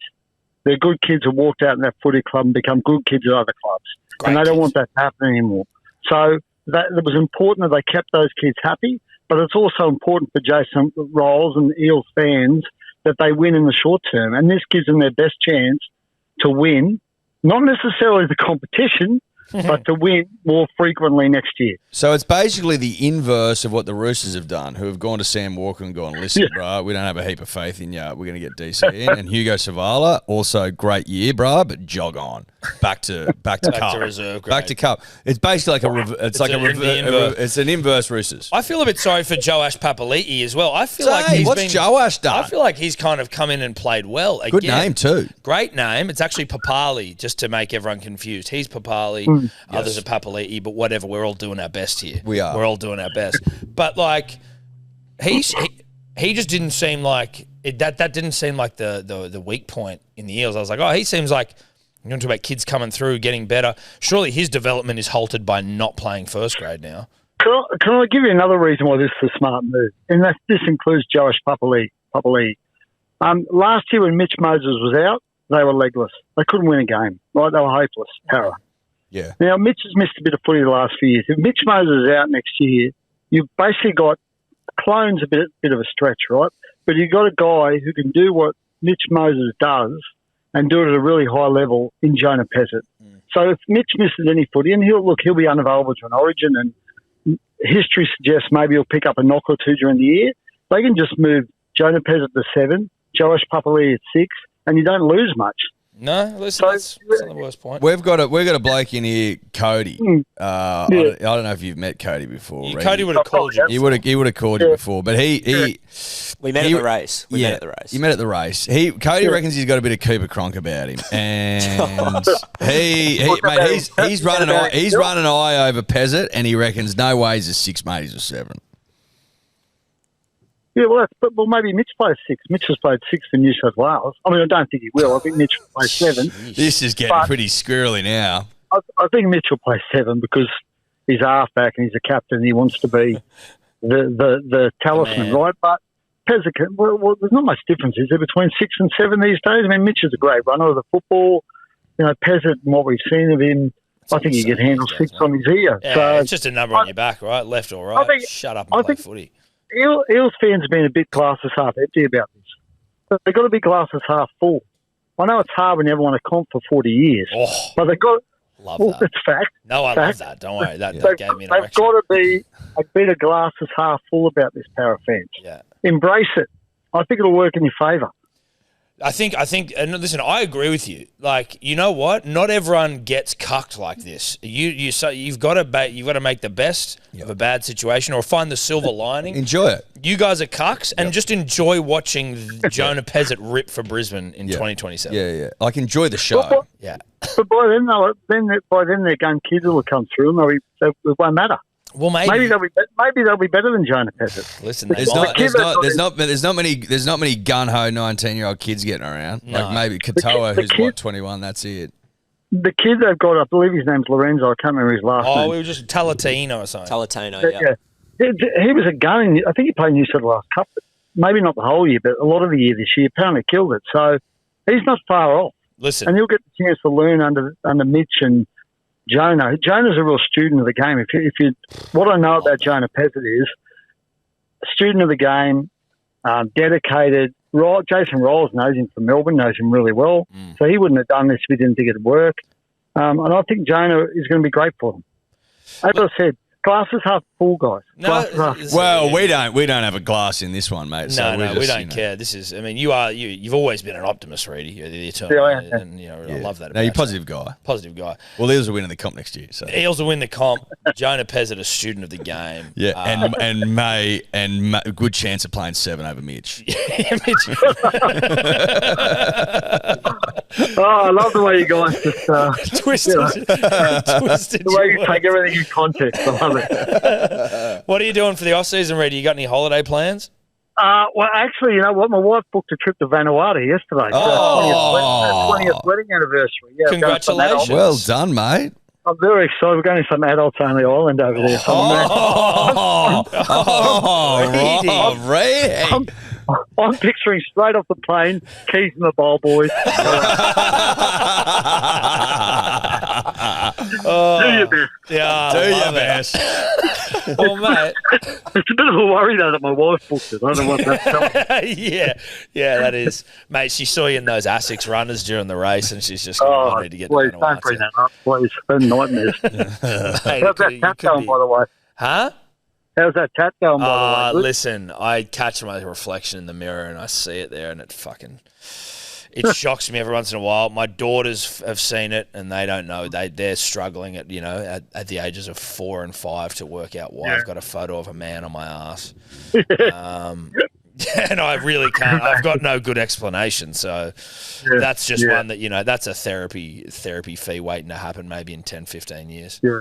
Their good kids have walked out in that footy club and become good kids at other clubs. And they don't want that to happen anymore. So it was important that they kept those kids happy, but it's also important for Jason Rolls and Eels fans that they win in the short term. And this gives them their best chance to win, not necessarily the competition, but to win more frequently next year. So it's basically the inverse of what the Roosters have done, who have gone to Sam Walker and gone, listen, bro, we don't have a heap of faith in you. We're going to get DC in. And Hugo Savala, also great year, bro, but jog on. Back to Cup. To reserve, back to Cup. It's basically like it's an inverse Roosters. I feel a bit sorry for Joash Papali'i as well. I feel like what's Joash done? I feel like he's kind of come in and played well. Again, good name too. Great name. It's actually Papali, just to make everyone confused. He's Papali. Others are Papali'i, but whatever. We're all doing our best here. We are. We're all doing our best. But like, he just didn't seem like that didn't seem like the weak point in the Eels. I was like, oh, he seems like. You're going to talk about kids coming through, getting better. Surely his development is halted by not playing first grade now. Can I give you another reason why this is a smart move? And this includes Joash Papali'i. Last year when Mitch Moses was out, they were legless. They couldn't win a game. Right? They were hopeless. Para. Yeah. Now, Mitch has missed a bit of footy the last few years. If Mitch Moses is out next year, you've basically got clones a bit of a stretch, right? But you've got a guy who can do what Mitch Moses does and do it at a really high level in Jonah Pezzett. So if Mitch misses any footy, and he'll be unavailable to an origin, and history suggests maybe he'll pick up a knock or two during the year, they can just move Jonah Pezzett to 7, Joash Papali'i at 6, and you don't lose much. No, listen, So- that's not the worst point. We've got a bloke in here, Cody. I don't know if you've met Cody before. Reggie. Cody would have called you. He would have called you before, but he We met He- at the race. We met at the race. You met at the race. Cody reckons he's got a bit of Cooper Cronk about him, and he's running an eye over Pezzett, and he reckons no way he's a 6, mate. He's a 7. Yeah, well, maybe Mitch plays 6. Mitch has played 6 for New South Wales. I mean, I don't think he will. I think Mitch will play 7. This is getting But- pretty squirrely now. I think Mitch will play 7 because he's a halfback and he's a captain and he wants to be the talisman, Man. right? But Pezzett, well, there's not much difference, is there, between 6 and 7 these days? I mean, Mitch is a great runner of the football. You know, Pezzett, what we've seen of him, I think he could handle 6 on his ear. Yeah, So it's just a number on your back, right? Left or right. think- Shut up I and play think- footy. Eels fans have been a bit glasses half empty about this. But they've got to be glasses half full. I know it's hard when everyone a comp for 40 years, Oh, but they've got. love Well, that. that's fact. No, I love fact. that. Don't worry. That They've, gave me an they've erection. got to be a bit of glasses half full about this para fence. Yeah. Embrace it. I think it'll work in your favour. I think, and listen, I agree with you. Like, you know what? Not everyone gets cucked like this. You've got to make the best of a bad situation or find the silver lining. Enjoy it. You guys are cucks, and just enjoy watching Jonah Pezzett rip for Brisbane in Yeah. 2027. Yeah. Like, enjoy the show. Yeah. But by then, their gun kids will come through, and it won't matter. Well, Maybe they'll be better than Jonah Pezzett. listen. There's they- not kid many gun ho 19-year-old kids getting around. No. Like maybe Katoa, the who's kid- 21. That's it. The kid they've got, I believe his name's Lorenzo. I can't remember his last Oh, name. we were just Talatino or something. Talatino, But, yeah. He was a gun. I think he played New South Wales Cup. Maybe not the whole year, but a lot of the year this year. Apparently killed it. So he's not far off. Listen, And he'll get the chance to learn under Mitch and Jonah. Jonah's a real student of the game. If you what I know about Jonah Pezzett is a student of the game, dedicated. Jason Rolls knows him from Melbourne, knows him really well. So he wouldn't have done this if he didn't think it'd work. And I think Jonah is going to be great for them. As I said, glasses half full, guys. no, Glasses half it's- Well, we don't have a glass in this one, mate. So No, we're we just, don't care. This is, I mean, you've always been an optimist, Reedy. You're the eternal, Yeah, I am. and I love that. No, you're a about positive guy. you. Positive guy. Well, the Eels are winning the comp next year. So Eels will win the comp. Jonah Pezzett, a student of the game. yeah, and May good chance of playing 7 over Mitch. Oh, I love the way you guys just twisted, twisted. the way your you take words. everything in context. I love it. What are you doing for the off season, Reedy? You got any holiday plans? Well, actually, you know what? My wife booked a trip to Vanuatu yesterday. Oh. 20th wedding anniversary. Yeah, Congratulations. Well done, mate. I'm very excited. We're going to some adults-only island over there. So Ray. I'm picturing straight off the plane, keys in the bowl, boys. Do your best. Yeah, Do I your love it. best. Well, mate. It's a bit of a worry, though, that my wife booked it. I don't know what that's telling me. yeah, that is, mate. She saw you in those ASICS runners during the race, and she's just going, Oh, I need to get please, to don't bring that up, please. They're nightmares. How's that tat going, by the way? Huh? How's that tat going, by the way? Good? Listen, I catch my reflection in the mirror and I see it there, and it shocks me every once in a while. My daughters have seen it, and they don't know. They're struggling at the ages of 4 and 5 to work out why I've got a photo of a man on my ass. And I really can't. I've got no good explanation. So that's just one that that's a therapy fee waiting to happen maybe in 10, 15 years. Yeah.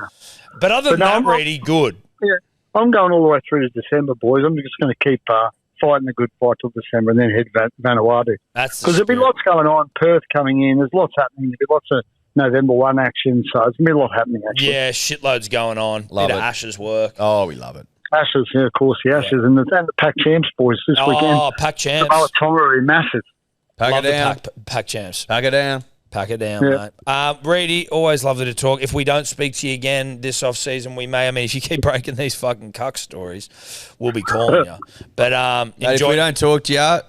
But other than that, Reedy, good. Yeah. I'm going all the way through to December, boys. I'm just going to keep fighting the good fight till December and then head Vanuatu. That's Because there'll be lots going on. Perth coming in. There's lots happening. There'll be lots of November 1 action. So it's going to be a lot happening, actually. Yeah, shitloads going on. Love Bit of it. Ashes work. Oh, we love it. Ashes, yeah, of course, the Ashes. And the Pac Champs, boys, this weekend. Oh, Pack champs. The Tonga are massive. Pack Love it down. the pack champs. Pack it down. Pack it down, Yeah. mate. Reedy, always lovely to talk. If we don't speak to you again this off season, we may. I mean, if you keep breaking these fucking cuck stories, we'll be calling you. But Mate, if enjoy. we don't talk to you,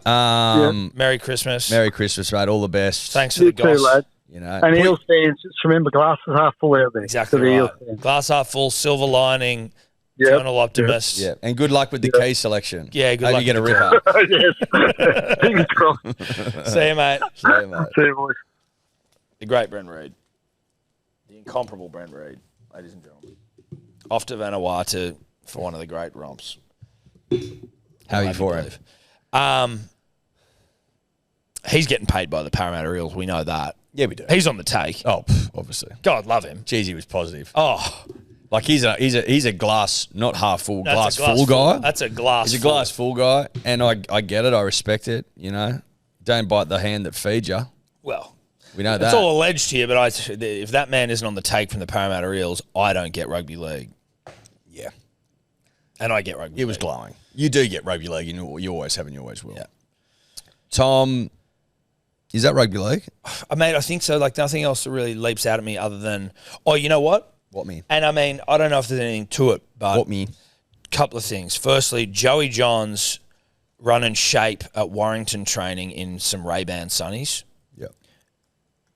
Merry Christmas. Merry Christmas, mate. All the best. Thanks for You the too, goss. lad. You know, And Eels fans, just remember, glasses half full out there. Exactly To the right. Eels fans. Glass half full, silver lining, Yep. eternal optimist. yeah, and good luck with the key selection. Yeah, good Hope luck you get a with the ripper. Yes. Fingers crossed. See you, mate. See you, mate. See you, boys. The great Brent Reid. The incomparable Brent Reid, ladies and gentlemen. Off to Vanuatu for one of the great romps. How are you for him? He's getting paid by the Parramatta Eels. We know that. Yeah, we do. He's on the take. Oh, obviously. God love him. Jeez, he was positive. Oh, Like he's a glass, not half full, that's glass a glass full guy. That's a glass. He's a full. glass full guy, and I get it. I respect it. You know, don't bite the hand that feeds you. Well, We know it's that. all alleged here, but if that man isn't on the take from the Parramatta Eels, I don't get rugby league. Yeah, And I get rugby it was league. glowing. You do get rugby league. You always have and you always will. Yeah. Tom, is that rugby league? I think so. Like, nothing else that really leaps out at me other than, oh, you know what? What mean? And I mean, I don't know if there's anything to it, but What mean? couple of things. Firstly, Joey Johns running shape at Warrington training in some Ray-Ban sunnies. Yeah.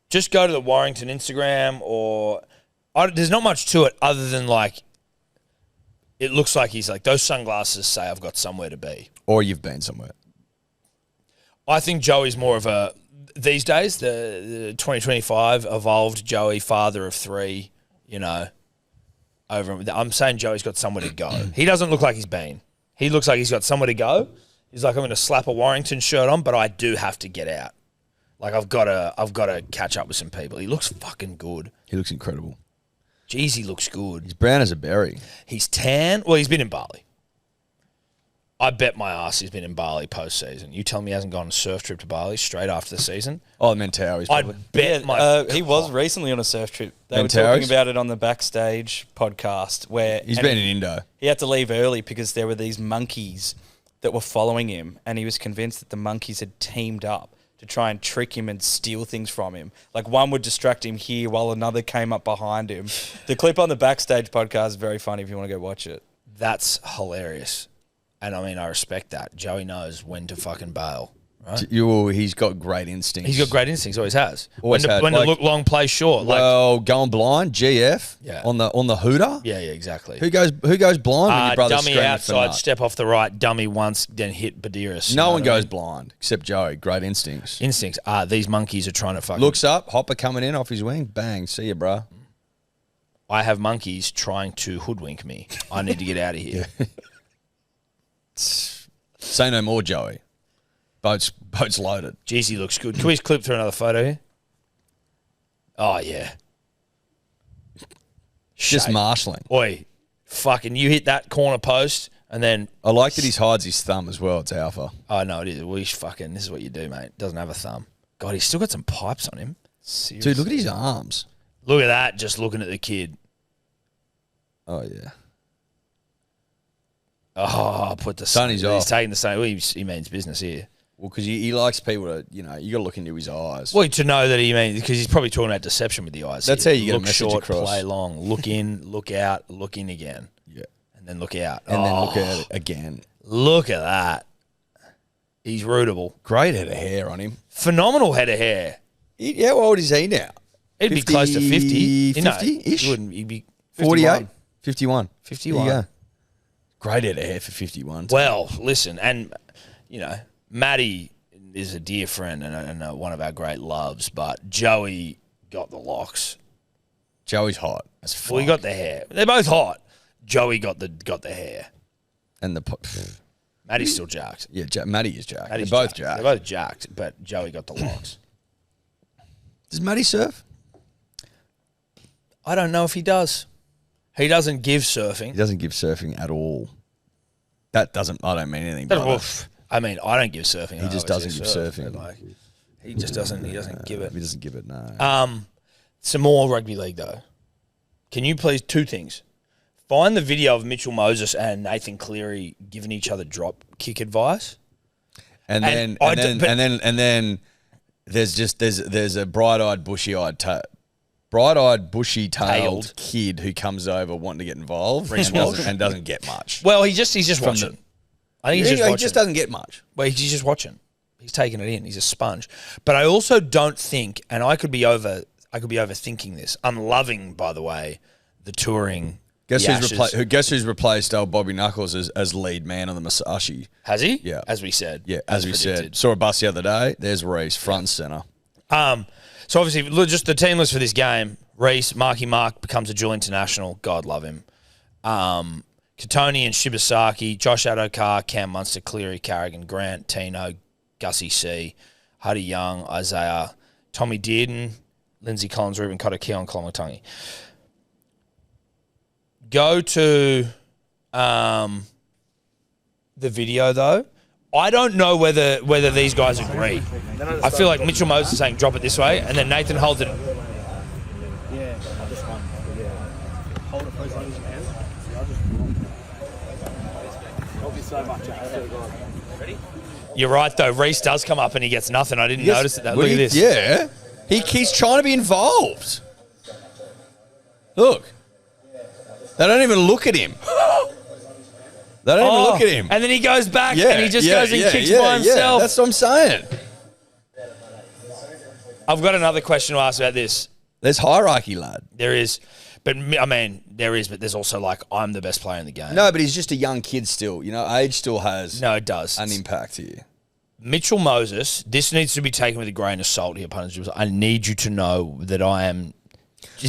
Just go to the Warrington Instagram there's not much to it other than like, it looks like he's like, those sunglasses say I've got somewhere to be. Or you've been somewhere. I think Joey's more of a, these days, the 2025 evolved Joey, father of three, you know, I'm saying Joey's got somewhere to go. He doesn't look like he's been. He looks like he's got somewhere to go. He's like, I'm going to slap a Warrington shirt on, but I do have to get out. Like, I've got to catch up with some people. He looks fucking good. He looks incredible. Jeez, he looks good. He's brown as a berry. He's tan. Well, he's been in Bali. I bet my ass he's been in Bali postseason. You tell me he hasn't gone on a surf trip to Bali straight after the season? Oh, Mentau. He's probably. I'd bet my... He was recently on a surf trip. They were Menteros? talking about it on the Backstage podcast where He's been in Indo. he had to leave early because there were these monkeys that were following him, and he was convinced that the monkeys had teamed up to try and trick him and steal things from him. Like, one would distract him here while another came up behind him. The clip on the Backstage podcast is very funny if you want to go watch it. That's hilarious. And I mean, I respect that. Joey knows when to fucking bail. Right? He's got great instincts. He's got great instincts, always has. Always when to, had. when Like- to look long, play short. Well, going blind, GF. Yeah. On the hooter. Yeah, exactly. Who goes blind when your brother's dummy screaming for outside, nut? step off the right, dummy once, then hit Badiris. No one goes blind except Joey. Great instincts. Instincts. These monkeys are trying to fucking... Looks up, Hopper coming in off his wing, bang, see you, bro. I have monkeys trying to hoodwink me. I need to get out of here. Say no more, Joey. Boat's loaded. Jeez, he looks good. Can we clip through another photo here? Oh, yeah. Just Shape. marshalling. Oi, fucking, you hit that corner post and then... I like that he hides his thumb as well. It's alpha. Oh, no, it is. This is what you do, mate. Doesn't have a thumb. God, he's still got some pipes on him. Dude, look at his arms. Look at that, just looking at the kid. Oh, yeah. Oh, put the Sunny's He's off. taking the sun. Well, he means business here. Well, because he likes people to, you got to look into his eyes. Well, to know that he means, because he's probably talking about deception with the eyes. That's here. how you get a look message short, across. play long, look in, look out, look in again, Yeah. and then look out. And then look at it again. Look at that. He's rootable. Great head of hair on him. Phenomenal head of hair. How old is he now? He'd be close to 50. 50-ish? He wouldn't. He'd be 48? 51. 51. There you go. Great head of hair for 51. Well, listen, and, Matty is a dear friend and one of our great loves, but Joey got the locks. Joey's hot. That's fuck. Well, he got the hair. They're both hot. Joey got the hair. And Matty's still jacked. yeah, Matty is jacked. Matty's They're both jacked. They're both jacked, but Joey got the locks. Does Matty surf? I don't know if he does. He doesn't give surfing. He doesn't give surfing at all. I don't mean anything by that. I mean, I don't give surfing. He just doesn't give surfing. Like, he just doesn't. He doesn't give it. He doesn't give it, no. Some more rugby league though. Can you please two things? Find the video of Mitchell Moses and Nathan Cleary giving each other drop kick advice. And then there's a bright-eyed, bushy-tailed Tailed. kid who comes over wanting to get involved Reece and doesn't get much. Well, he's just watching. I think he's just watching. He just doesn't get much. Well, he's just watching. He's taking it in. He's a sponge. But I also don't think, and I could be overthinking this. I'm loving, by the way, the touring. Guess Ashes. who's replaced Bobby Knuckles as lead man on the Musashi? Has he? Yeah. As we said. Yeah, as we predicted. said. Saw a bus the other day. There's Reece, front and centre. So obviously, look, just the team list for this game: Reese, Marky Mark becomes a dual international. God love him. Katoni and Shibasaki, Josh Adokar, Cam Munster, Cleary, Carrigan, Grant, Tino, Gussie C, Huddy Young, Isaiah, Tommy Dearden, Lindsay Collins, Ruben Cotter, Keon Kolomatangi. Go to the video though. I don't know whether these guys agree. I feel like Mitchell Moses is saying drop it this way, and then Nathan holds it. You're right though. Reese does come up and he gets nothing. I didn't notice it. Look at this. Yeah, he's trying to be involved. Look, they don't even look at him. They don't even look at him. And then he goes back and he just goes and kicks by himself. Yeah, that's what I'm saying. I've got another question to ask about this. There's hierarchy, lad. There is. But, I mean, there is, but there's also, like, I'm the best player in the game. No, but he's just a young kid still. You know, age still has No, it does. an impact here. Mitchell Moses, this needs to be taken with a grain of salt here, punters. I need you to know that I am...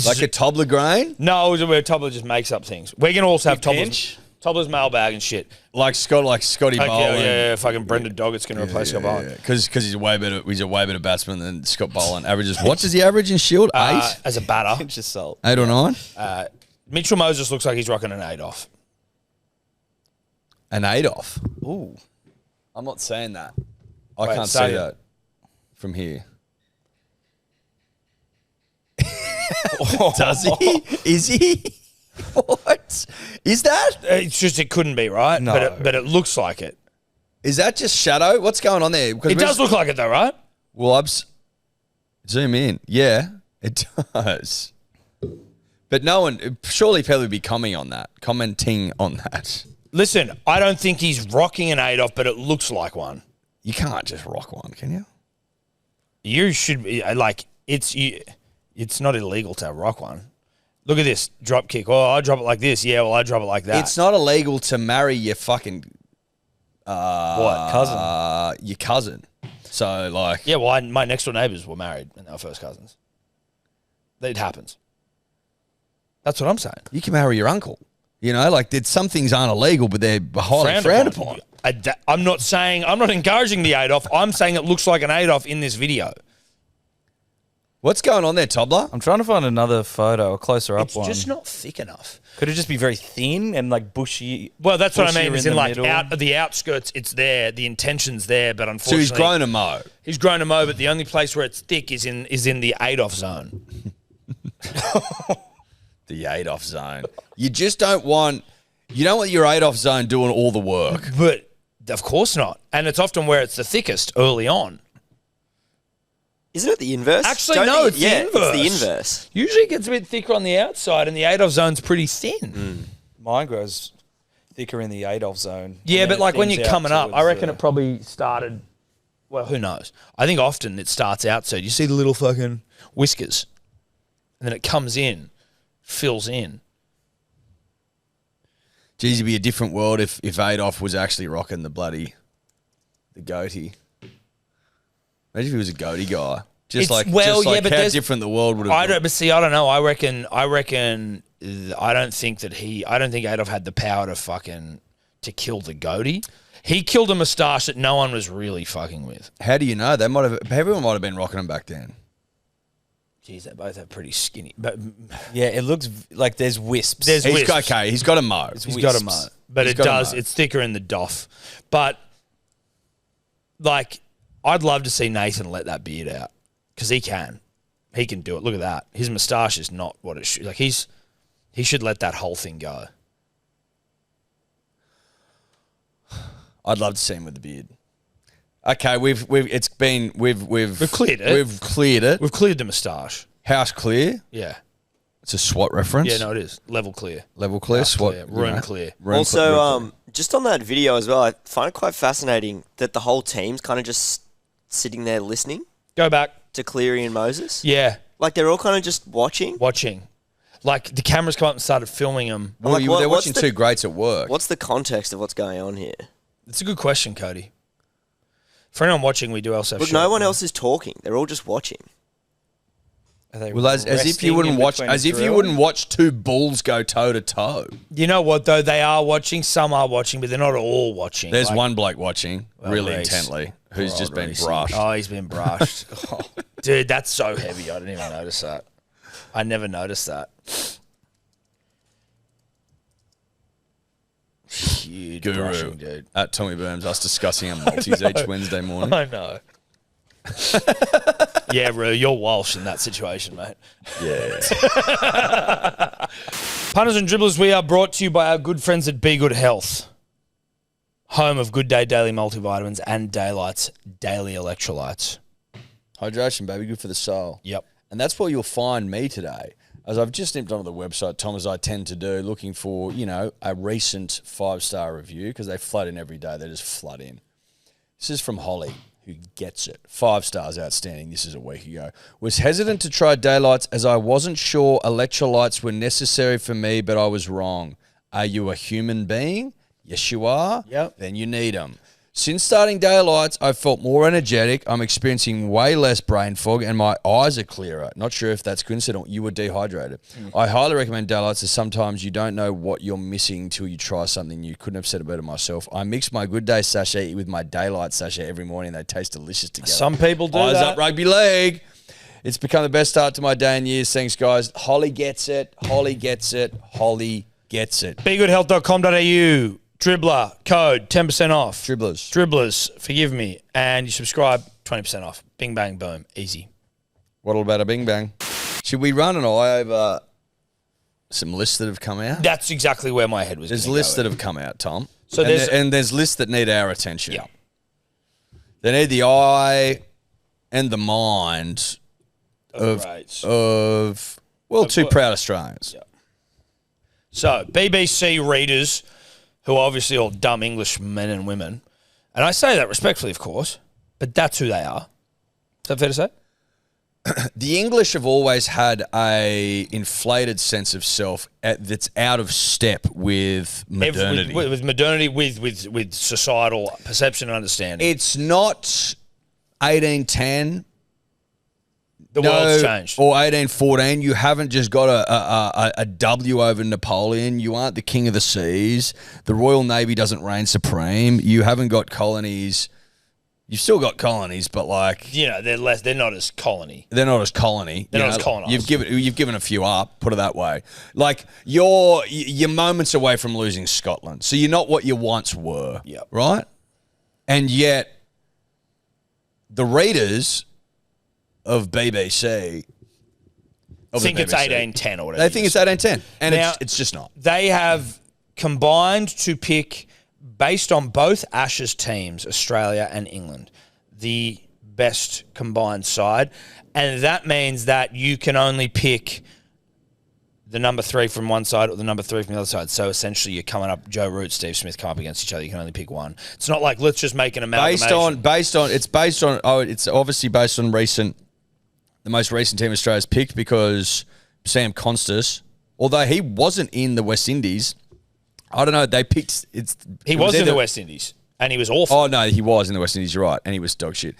Like a toddler grain? No, where Tobler just makes up things. We're going to also have Tobler's mailbag and shit. Like Scotty Boland. Yeah, fucking Brendan Doggett's going to replace Scott Boland. Because he's a way better batsman than Scott Boland. Averages, what does he average in Shield? 8? As a batter. Pinch of salt. 8 or 9? Mitchell Moses looks like he's rocking an 8 off. An 8 off? Ooh. I'm not saying that. Wait, I can't say see it. that from here. Does he? Is he? What? Is that? It's just it couldn't be, right? No. But it looks like it. Is that just shadow? What's going on there? Because It does look like it though, right? Well, zoom in. Yeah, it does. But no one, surely people would be commenting on that. Listen, I don't think he's rocking an 8 off, but it looks like one. You can't just rock one, can you? You should be like it's not illegal to rock one. Look at this drop kick. Oh, I drop it like this. Yeah, well, I drop it like that. It's not illegal to marry your fucking Cousin. Your cousin. So like, Yeah, well, my next door neighbours were married and they were first cousins. It happens. That's what I'm saying. you can marry your uncle. You know, like some things aren't illegal, but they're highly frowned upon. I'm not encouraging the 8 off. I'm saying it looks like an 8 off in this video. What's going on there, Tobler? I'm trying to find another photo, a closer up It's one. just not thick enough. Could it just be very thin and like bushy? Well, that's what I bushier mean. Is in the like middle? out of the outskirts, it's there. The intention's there, but So unfortunately, he's grown a mo. He's grown a mo, but the only place where it's thick is in the 8 off zone. The 8 off zone. You just don't want your 8 off zone doing all the work. But of course not. And it's often where it's the thickest early on. Isn't it the inverse? Actually, no, it's the inverse. It's the inverse. Usually it gets a bit thicker on the outside, and the 8 off zone's pretty thin. Mine grows thicker in the 8 off zone. Yeah, and but then like it when thins you're out coming up, I towards reckon the- it probably started. Well, who knows? I think often it starts out so you see the little fucking whiskers, and then it comes in, fills in. Geez, it'd be a different world if Adolf was actually rocking the goatee. Imagine if he was a goatee guy. Just like but how there's- different the world would have I been. don't. But see, I don't know. I reckon. I don't think Adolf had the power to kill the goatee. He killed a moustache that no one was really fucking with. How do you know? Everyone might have been rocking them back then. Jeez, they both have pretty skinny. But Yeah, it looks like there's wisps. There's wisps. He's got a mo. He's got a mo. But He's it got a does. mo. It's thicker in the doff. But like, I'd love to see Nathan let that beard out because he can. He can do it. Look at that. His moustache is not what it should. Like he should let that whole thing go. I'd love to see him with the beard. Okay, we've cleared it. We've cleared it. We've cleared the moustache. House clear. Yeah. It's a SWAT reference. Yeah, no, it is. Level clear. Level clear. House SWAT. clear. Room clear. Also, just on that video as well, I find it quite fascinating that the whole team's kind of just sitting there listening Go back. to Cleary and Moses. Yeah. Like they're all kind of just watching. Watching. Like the cameras come up and started filming them. Well, Like, they're what's watching the- two greats at work. What's the context of what's going on here? It's a good question, Cody. For anyone watching, we do also have But no one else is talking. They're all just watching. Well, as if you wouldn't watch, two bulls go toe to toe. You know what though? They are watching. Some are watching, but they're not all watching. There's one bloke watching really intently who's just been brushed. Oh, he's been brushed. Oh, dude, that's so heavy. I didn't even notice that. I never noticed that. Huge Guru brushing, dude. at Tommy Burns, us discussing our multis each Wednesday morning. I know. Yeah, Roo, you're Walsh in that situation, mate. Yeah. Punters and dribblers, we are brought to you by our good friends at Be Good Health, home of Good Day Daily Multivitamins and Daylight's Daily Electrolytes. Hydration, baby, good for the soul. Yep. And that's where you'll find me today, as I've just nipped onto the website, Tom, as I tend to do, looking for, a recent 5-star review, because they flood in every day. They just flood in. This is from Holly, who gets it. 5 stars, outstanding. This is a week ago. Was hesitant to try Daylights as I wasn't sure electrolytes were necessary for me, but I was wrong. Are you a human being? Yes, you are. Yep. Then you need them. Since starting Daylights, I've felt more energetic. I'm experiencing way less brain fog and my eyes are clearer. Not sure if that's coincidental. You were dehydrated. I highly recommend Daylights, as sometimes you don't know what you're missing till you try something new. Couldn't have said it better myself. I mix my Good Day sachet with my Daylight sachet every morning. They taste delicious together. Some people do Eyes that. up rugby league. It's become the best start to my day in years. Thanks, guys. Holly gets it. Holly gets it. Holly gets it. BeGoodHealth.com.au. Dribbler code 10% off. Dribblers, forgive me, and you subscribe 20% off. Bing bang boom, easy. What all about a bing bang? Should we run an eye over some lists that have come out? That's exactly where my head was. There's lists that have come out, Tom. So there's lists that need our attention. Yeah. They need the eye and the mind of two proud Australians. Yeah. So BBC readers, who are obviously all dumb English men and women, and I say that respectfully, of course, but that's who they are. Is that fair to say? The English have always had a inflated sense of self that's out of step with modernity. With modernity, with societal perception and understanding. It's not 1810. The world's changed. Or 1814. You haven't just got a W over Napoleon. You aren't the king of the seas. The Royal Navy doesn't reign supreme. You haven't got colonies. You've still got colonies, but they're not as colony. They're not as colony. They're not as colonized. You've given a few up, put it that way. Like you're moments away from losing Scotland. So you're not what you once were. Yep. Right? And yet the readers of BBC think it's 1810 or whatever. They think it's 1810, and now, it's just not. They have combined to pick, based on both Ashes teams, Australia and England, the best combined side, and that means that you can only pick the number 3 from one side or the number 3 from the other side. So essentially, you're coming up. Joe Root, Steve Smith come up against each other. You can only pick one. It's not like let's just make an amalgamation. It's obviously based on the most recent team Australia's picked, because Sam Constas, although he wasn't in the West Indies, I don't know. They picked He was in the West Indies, and he was awful. Oh no, he was in the West Indies. You're right, and he was dog shit.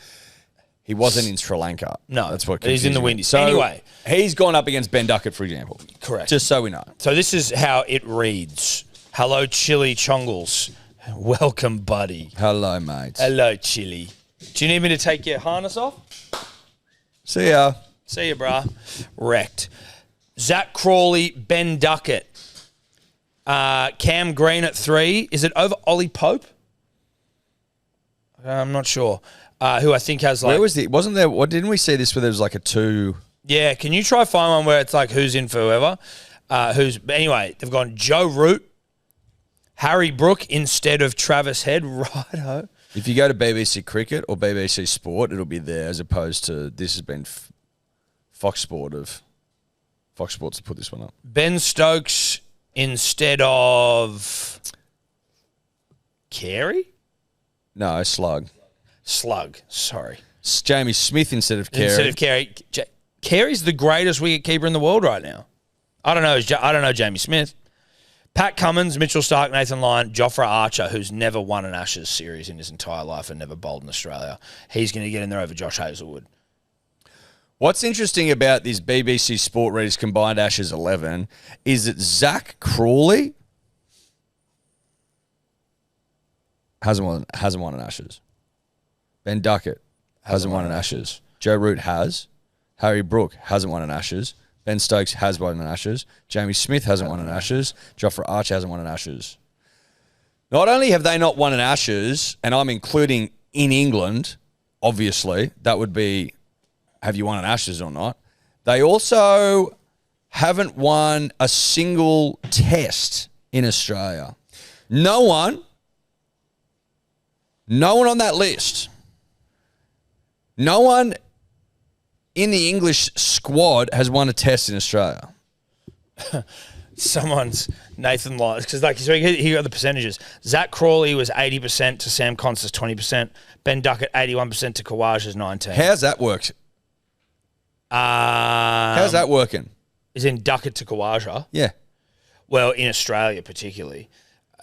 He wasn't in Sri Lanka. No, that's what he's in the Windies. So anyway, he's gone up against Ben Duckett, for example. Correct. Just so we know. So this is how it reads. Hello, Chili Chongles. Welcome, buddy. Hello, mate. Hello, Chili. Do you need me to take your harness off? See ya. See ya, brah. Wrecked. Zach Crawley, Ben Duckett. Cam Green at 3. Is it over Ollie Pope? I'm not sure. Who I think has Where was the? Wasn't there? What didn't we see this where there was like a 2? Yeah, can you try find one where it's like who's in for whoever? Anyway, they've gone Joe Root, Harry Brook instead of Travis Head. Righto. If you go to BBC Cricket or BBC Sport, it'll be there, as opposed to this has been Fox Sports to put this one up. Ben Stokes instead of Carey? No, Slug, sorry. It's Jamie Smith instead of Carey. Carey's the greatest wicketkeeper in the world right now. I don't know Jamie Smith. Pat Cummins, Mitchell Starc, Nathan Lyon, Jofra Archer, who's never won an Ashes series in his entire life and never bowled in Australia. He's going to get in there over Josh Hazlewood. What's interesting about this BBC Sport Readers Combined Ashes 11 is that Zach Crawley hasn't won an Ashes. Ben Duckett hasn't won an Ashes. Joe Root has. Harry Brook hasn't won an Ashes. Ben Stokes has won an Ashes. Jamie Smith hasn't won an Ashes. Jofra Archer hasn't won an Ashes. Not only have they not won an Ashes, and I'm including in England, obviously, that would be have you won an Ashes or not, they also haven't won a single test in Australia. No one on that list, no one in the English squad has won a test in Australia. Someone's Nathan Lyons, because so he got the percentages. Zach Crawley was 80% to Sam Constance 20%. Ben Duckett 81% to Kawaja's 19%. How's that worked? How's that working? Is in Duckett to Kawaja. Yeah. Well, in Australia particularly.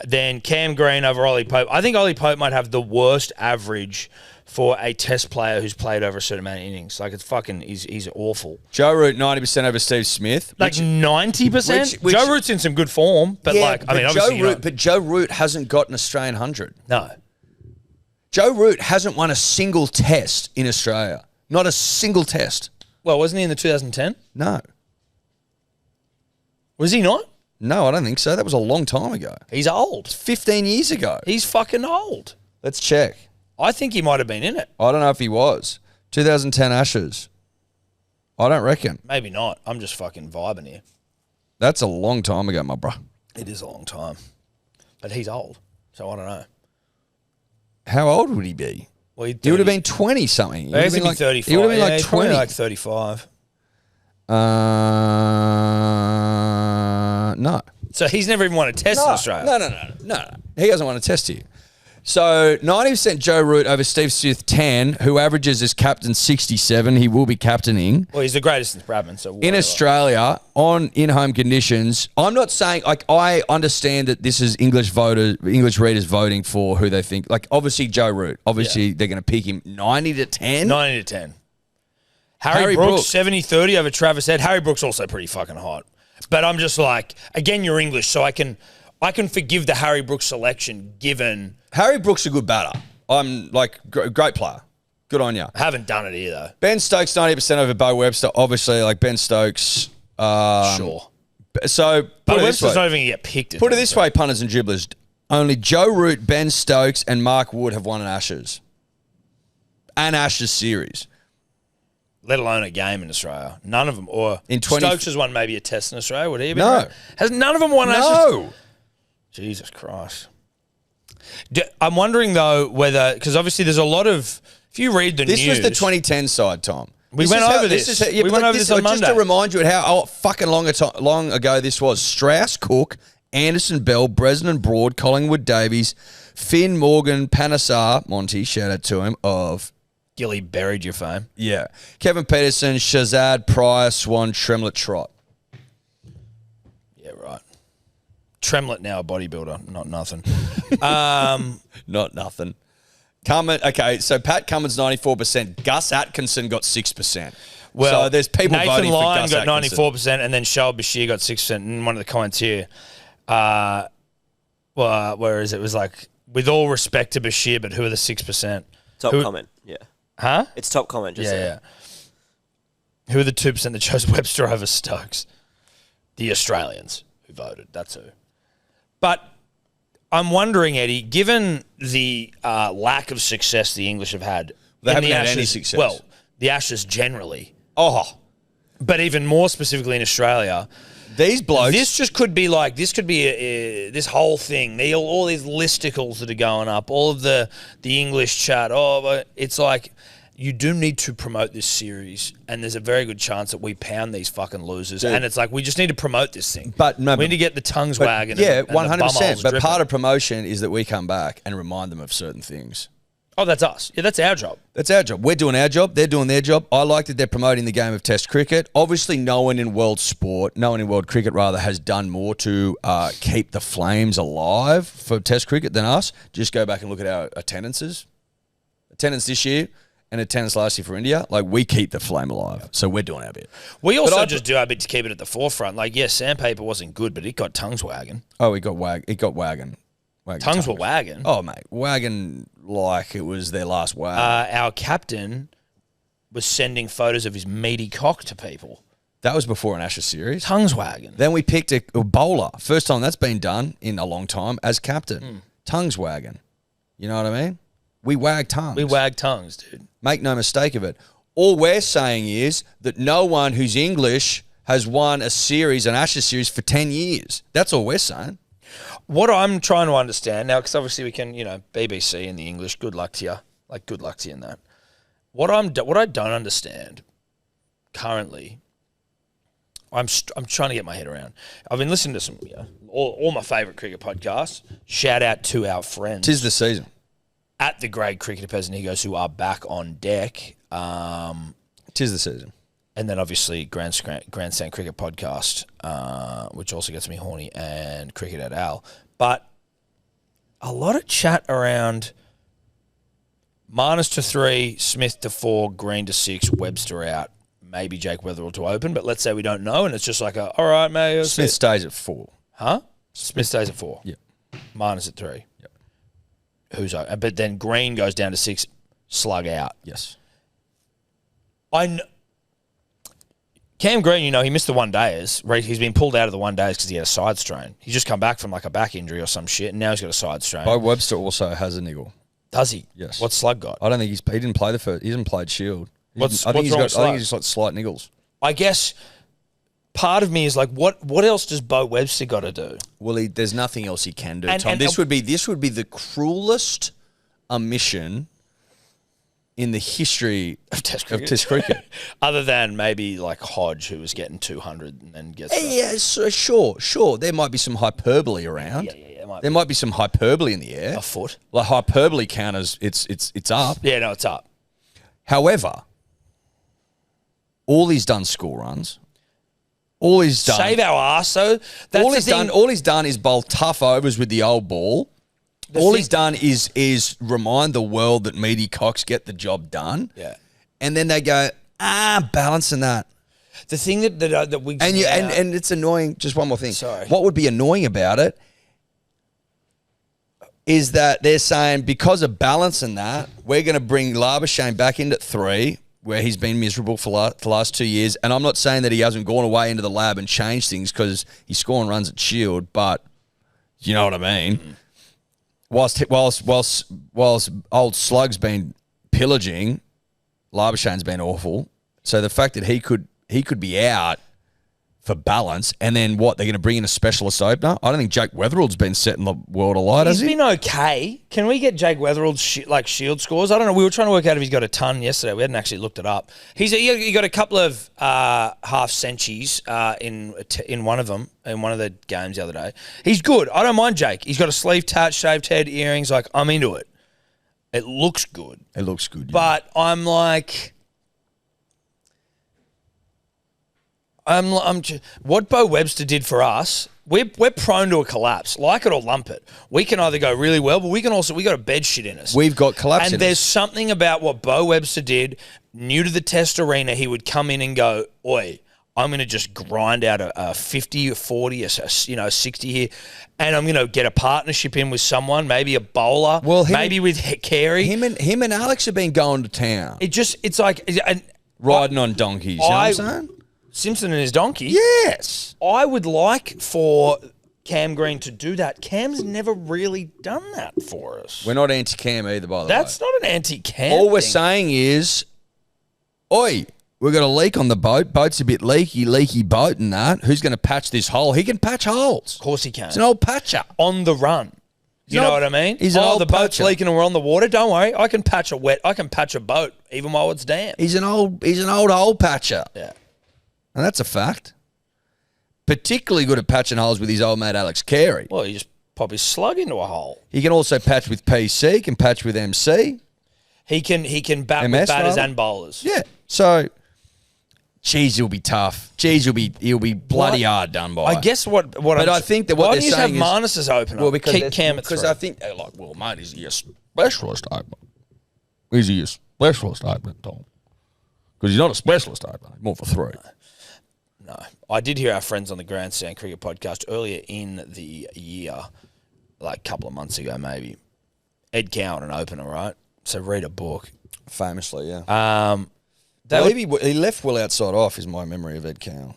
Then Cam Green over Ollie Pope. I think Ollie Pope might have the worst average for a test player who's played over a certain amount of innings. Like, it's fucking, he's awful. Joe Root 90% over Steve Smith. Like 90%? Joe Root's in some good form, but obviously But Joe Root hasn't got an Australian 100. No. Joe Root hasn't won a single test in Australia. Not a single test. Well, wasn't he in the 2010? No. Was he not? No, I don't think so. That was a long time ago. He's old. 15 years ago. He's fucking old. Let's check. I think he might have been in it. I don't know if he was. 2010 Ashes. I don't reckon. Maybe not. I'm just fucking vibing here. That's a long time ago, my bro. It is a long time. But he's old, so I don't know. How old would he be? Well, He would have been 20-something. He would have been like 35. He would have been Yeah, like he's probably 20. like 35. No. So he's never even won a test in Australia. No. He hasn't won a test here. So 90% Joe Root over Steve Smith 10, who averages as captain 67. He will be captaining. Well, he's the greatest since Bradman. So In whatever. Australia, on in-home conditions, I'm not saying, like, I understand that this is English readers voting for who they think. Like, obviously Joe Root. Obviously, they're going to pick him 90 to 10. 90 to 10. Harry Brooks, 70-30 over Travis Head. Harry Brooks also pretty fucking hot. But I'm just like, again, you're English, so I can forgive the Harry Brooks selection given... Harry Brooks a good batter. I'm like, great player. Good on you. I haven't done it either. Ben Stokes 90% over Bo Webster. Obviously, like Ben Stokes. Sure. So But Webster's not even going to get picked. Put it this way, punters and dribblers. Only Joe Root, Ben Stokes, and Mark Wood have won an Ashes. An Ashes series. Let alone a game in Australia. None of them. Or In 20 Stokes has won maybe a test in Australia. Would he have been? No. Right? Has none of them won an Ashes? No. Jesus Christ. I'm wondering, though, whether... Because obviously there's a lot of... If you read the news... This was the 2010 side, Tom. We went over this. We went over this on Monday. Just to remind you of how fucking long ago this was. Strauss, Cook, Anderson, Bell, Bresnan, Broad, Collingwood, Davies, Finn, Morgan, Panesar, Monty, shout out to him, of... Gilly buried your fame. Yeah. Kevin Peterson, Shazad, Pryor, Swan, Tremlett, Trott. Yeah, right. Tremlett now a bodybuilder, not nothing. Not nothing. Okay, so Pat Cummins 94%. Gus Atkinson got 6%. Well, so there's people Nathan voting Lyon for Gus got Atkinson. 94%, and then Shoaib Bashir got 6%. And one of the comments here, where is it? It was like, with all respect to Bashir, but who are the 6%? Top comment, yeah. Huh? It's top comment, just Yeah. Who are the 2% that chose Webster over Stokes? The Australians who voted. That's who. But I'm wondering, Eddie, given the lack of success the English have had, They in haven't the had any Ashes, success. Well, the Ashes generally, Oh, but even more specifically in Australia, these blokes. this just could be like, this could be this whole thing. All these listicles that are going up, all of the English chat. Oh, but it's like, you do need to promote this series, and there's a very good chance that we pound these fucking losers. Dude. And it's like, we just need to promote this thing. But no, we need to get the tongues but wagging. Yeah, and the 100%. bumholes But dripping. part of promotion is that we come back and remind them of certain things. Oh, that's us. Yeah, that's our job. That's our job. We're doing our job. They're doing their job. I like that they're promoting the game of Test cricket. Obviously, no one in world cricket rather, has done more to keep the flames alive for Test cricket than us. Just go back and look at our attendances. Attendance this year, and attendance last year for India, like we keep the flame alive. So we're doing our bit. We also just do our bit to keep it at the forefront. Like, yes, sandpaper wasn't good, but it got tongues wagging. Oh, it got wagon. Tongues were wagging. Oh, mate, wagon like it was their last wag. Our captain was sending photos of his meaty cock to people. That was before an Ashes series. Tongues wagging. Then we picked a bowler. First time that's been done in a long time as captain. Tongues wagging. You know what I mean? We wag tongues. We wag tongues, dude. Make no mistake of it. All we're saying is that no one who's English has won a series, an Ashes series, for 10 years. That's all we're saying. What I'm trying to understand now, because obviously we can, BBC in the English, good luck to you. Like, good luck to you in that. What I don't understand currently, I'm trying to get my head around. I've been listening to some, all my favourite cricket podcasts. Shout out to our friends. 'Tis the season. At the Grade Cricketer Peasant Egos, who are back on deck. 'Tis the season. And then obviously Grandstand Cricket Podcast, which also gets me horny, and Cricket at Al. But a lot of chat around Marnus to 3, Smith to 4, Green to 6, Webster out, maybe Jake Weatherall to open. But let's say we don't know, and it's just like, all right, mate. Smith stays at 4. Huh? Smith stays at 4. Yep. Marnus at 3. Yep. But then Green goes down to 6, Slug out. Yes. Cam Green, he missed the one-dayers. He's been pulled out of the one-days because he had a side strain. He's just come back from like a back injury or some shit, and now he's got a side strain. Bo Webster also has a niggle. Does he? Yes. What's Slug got? I don't think he didn't play the first. He hasn't played Shield. I think he's just like slight niggles. I guess part of me is like, what else does Bo Webster got to do? Well, there's nothing else he can do, And- Tom. and- This would be the cruelest omission in the history Of Test cricket. of Test cricket. Other than maybe like Hodge, who was getting 200 and then gets... Yeah, so sure. There might be some hyperbole around. Yeah. There might be some hyperbole in the air. A foot. Like hyperbole counters, it's up. Yeah, no, it's up. However, all he's done school runs. All he's done. Save our arse, though. That's the thing. All he's done is bowl tough overs with the old ball. He's done is remind the world that meaty cocks get the job done. Yeah. And then they go, balancing that. The thing that we... And it's annoying. Just one more thing. Sorry. What would be annoying about it is that they're saying because of balancing that, we're going to bring Labuschagne back in at 3, where he's been miserable for the last 2 years. And I'm not saying that he hasn't gone away into the lab and changed things because he's scoring runs at Shield, but you know what I mean. Whilst old Slug's been pillaging, Labuschagne's been awful. So the fact that he could be out for balance, and then what, they're going to bring in a specialist opener? I don't think Jake Weatherall's been setting the world alight, has he? He's been okay. Can we get Jake Weatherall's Shield scores? I don't know. We were trying to work out if he's got a ton yesterday. We hadn't actually looked it up. He got a couple of half centuries in one of them, in one of the games the other day. He's good. I don't mind Jake. He's got a sleeve touch, shaved head, earrings. Like, I'm into it. It looks good. It looks good. Yeah. But I'm like... what Bo Webster did for us, we're prone to a collapse. Like it or lump it. We can either go really well, but we got a bed shit in us. We've got collapse And in there's us. something about what Bo Webster did, new to the test arena, he would come in and go, oi, I'm going to just grind out a 50, a 40, a 60 here, and I'm going to get a partnership in with someone, maybe a bowler, maybe with Carey. Him and Alex have been going to town. It's like... Riding on donkeys, you know what I'm saying? Simpson and his donkey. Yes. I would like for Cam Green to do that. Cam's never really done that for us. We're not anti-Cam either, by the way. That's not an anti-Cam All we're thing. saying is, oi, we've got a leak on the boat. Boat's a bit leaky boat and that. Who's going to patch this hole? He can patch holes. Of course he can. He's an old patcher. On the run. You know what I mean? He's an old the boat's patcher. leaking and we're on the water. Don't worry. I can patch a boat even while it's damp. He's an old hole patcher. Yeah. And that's a fact. Particularly good at patching holes with his old mate Alex Carey. Well, you just pop his slug into a hole. He can also patch with PC, he can patch with MC. He can bat MS with batters rather. and bowlers. Yeah. So, geez, he'll be tough. Geez, he'll be bloody hard done by. I guess what But I think that what why they're don't you saying have is... Marnus as opener? Well, Keep Cam at because three. I think they're like, well, mate, is he a specialist opener? Is he a Specialist opening, Tom. Because he's not a specialist opener. He's more for 3. No. I did hear our friends on the Grandstand Cricket podcast earlier in the year, like a couple of months ago maybe. Ed Cowan, an opener, right? So read a book. Famously, yeah. I He left well outside off, is my memory of Ed Cowan.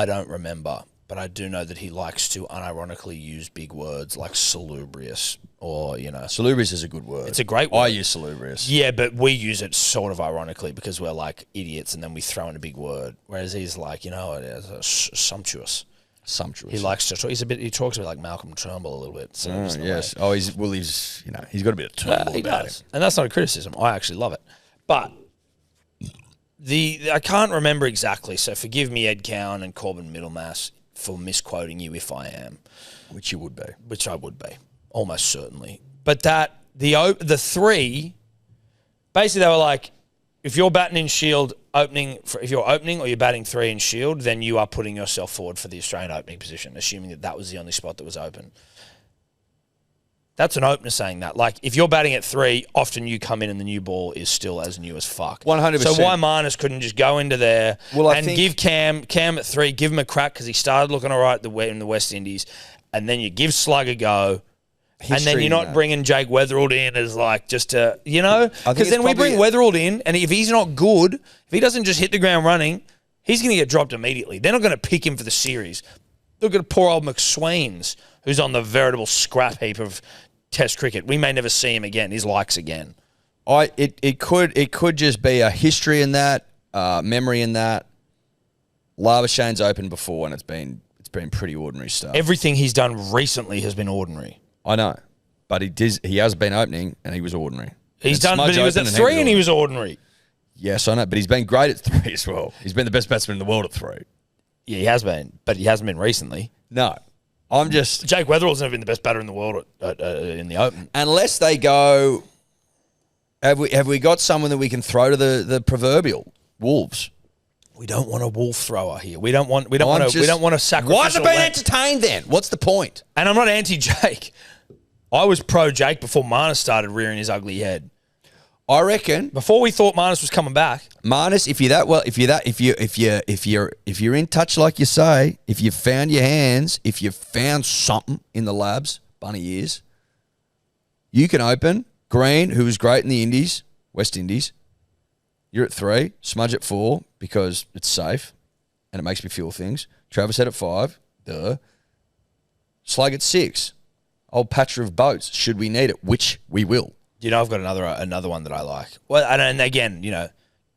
don't remember, but I do know that he likes to unironically use big words like salubrious or, Salubrious is a good word. It's a great word. I use salubrious. Yeah, but we use it sort of ironically because we're like idiots and then we throw in a big word. Whereas he's like, sumptuous. Sumptuous. He likes to talk. He talks a bit like Malcolm Turnbull a little bit. So just in a yes. way. Oh, he's got a bit of Turnbull He about does. him. And that's not a criticism. I actually love it. But I can't remember exactly, so forgive me, Ed Cowan and Corbin Middlemass, for misquoting you if I am. Which you would be. Which I would be, almost certainly. But the 3, basically they were like, if you're batting in Shield if you're opening or you're batting 3 in Shield, then you are putting yourself forward for the Australian opening position, assuming that was the only spot that was open. That's an opener saying that. Like, if you're batting at 3, often you come in and the new ball is still as new as fuck. 100%. So why Marnus couldn't just go into there give Cam at 3, give him a crack because he started looking all right in the West Indies, and then you give Slug a go, and then you're not bringing Jake Weatherald in as like just to, because then we bring Weatherald in, and if he's not good, if he doesn't just hit the ground running, he's going to get dropped immediately. They're not going to pick him for the series. Look at poor old McSweens, who's on the veritable scrap heap of Test cricket. We may never see him again. His likes again. It could just be a history in that, memory in that. Labuschane's opened before, and it's been pretty ordinary stuff. Everything he's done recently has been ordinary. I know, but he has been opening, and he was ordinary. But he was at 3 and he was ordinary. Yes, I know, but he's been great at 3 as well. He's been the best batsman in the world at 3. Yeah, he has been, but he hasn't been recently. No. Jake Weatherall's never been the best batter in the world in the Open. Unless they go, have we got someone that we can throw to the proverbial Wolves? We don't want a wolf thrower here. We don't want a sacrificial. Why is it being entertained then? What's the point? And I'm not anti-Jake. I was pro Jake before Marnus started rearing his ugly head. I reckon before we thought Marnus was coming back. Marnus, if you're in touch like you say, if you've found your hands, if you've found something in the labs, bunny ears, you can open Green, who was great in the West Indies. You're at 3, Smudge at 4 because it's safe and it makes me feel things. Travis Head at 5, Slug at 6. Old patcher of boats, should we need it, which we will. I've got another one that I like. Well, and again,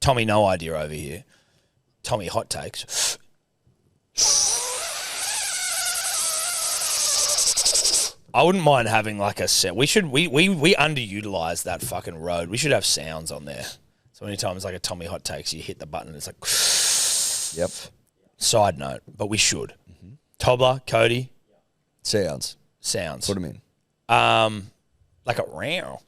Tommy no idea over here. Tommy hot takes. I wouldn't mind having like a set. We underutilize that fucking road. We should have sounds on there. So anytime it's like a Tommy hot takes, you hit the button and it's like. Yep. Side note, but we should. Mm-hmm. Tobler, Cody. Sounds. Put them in. Like a row.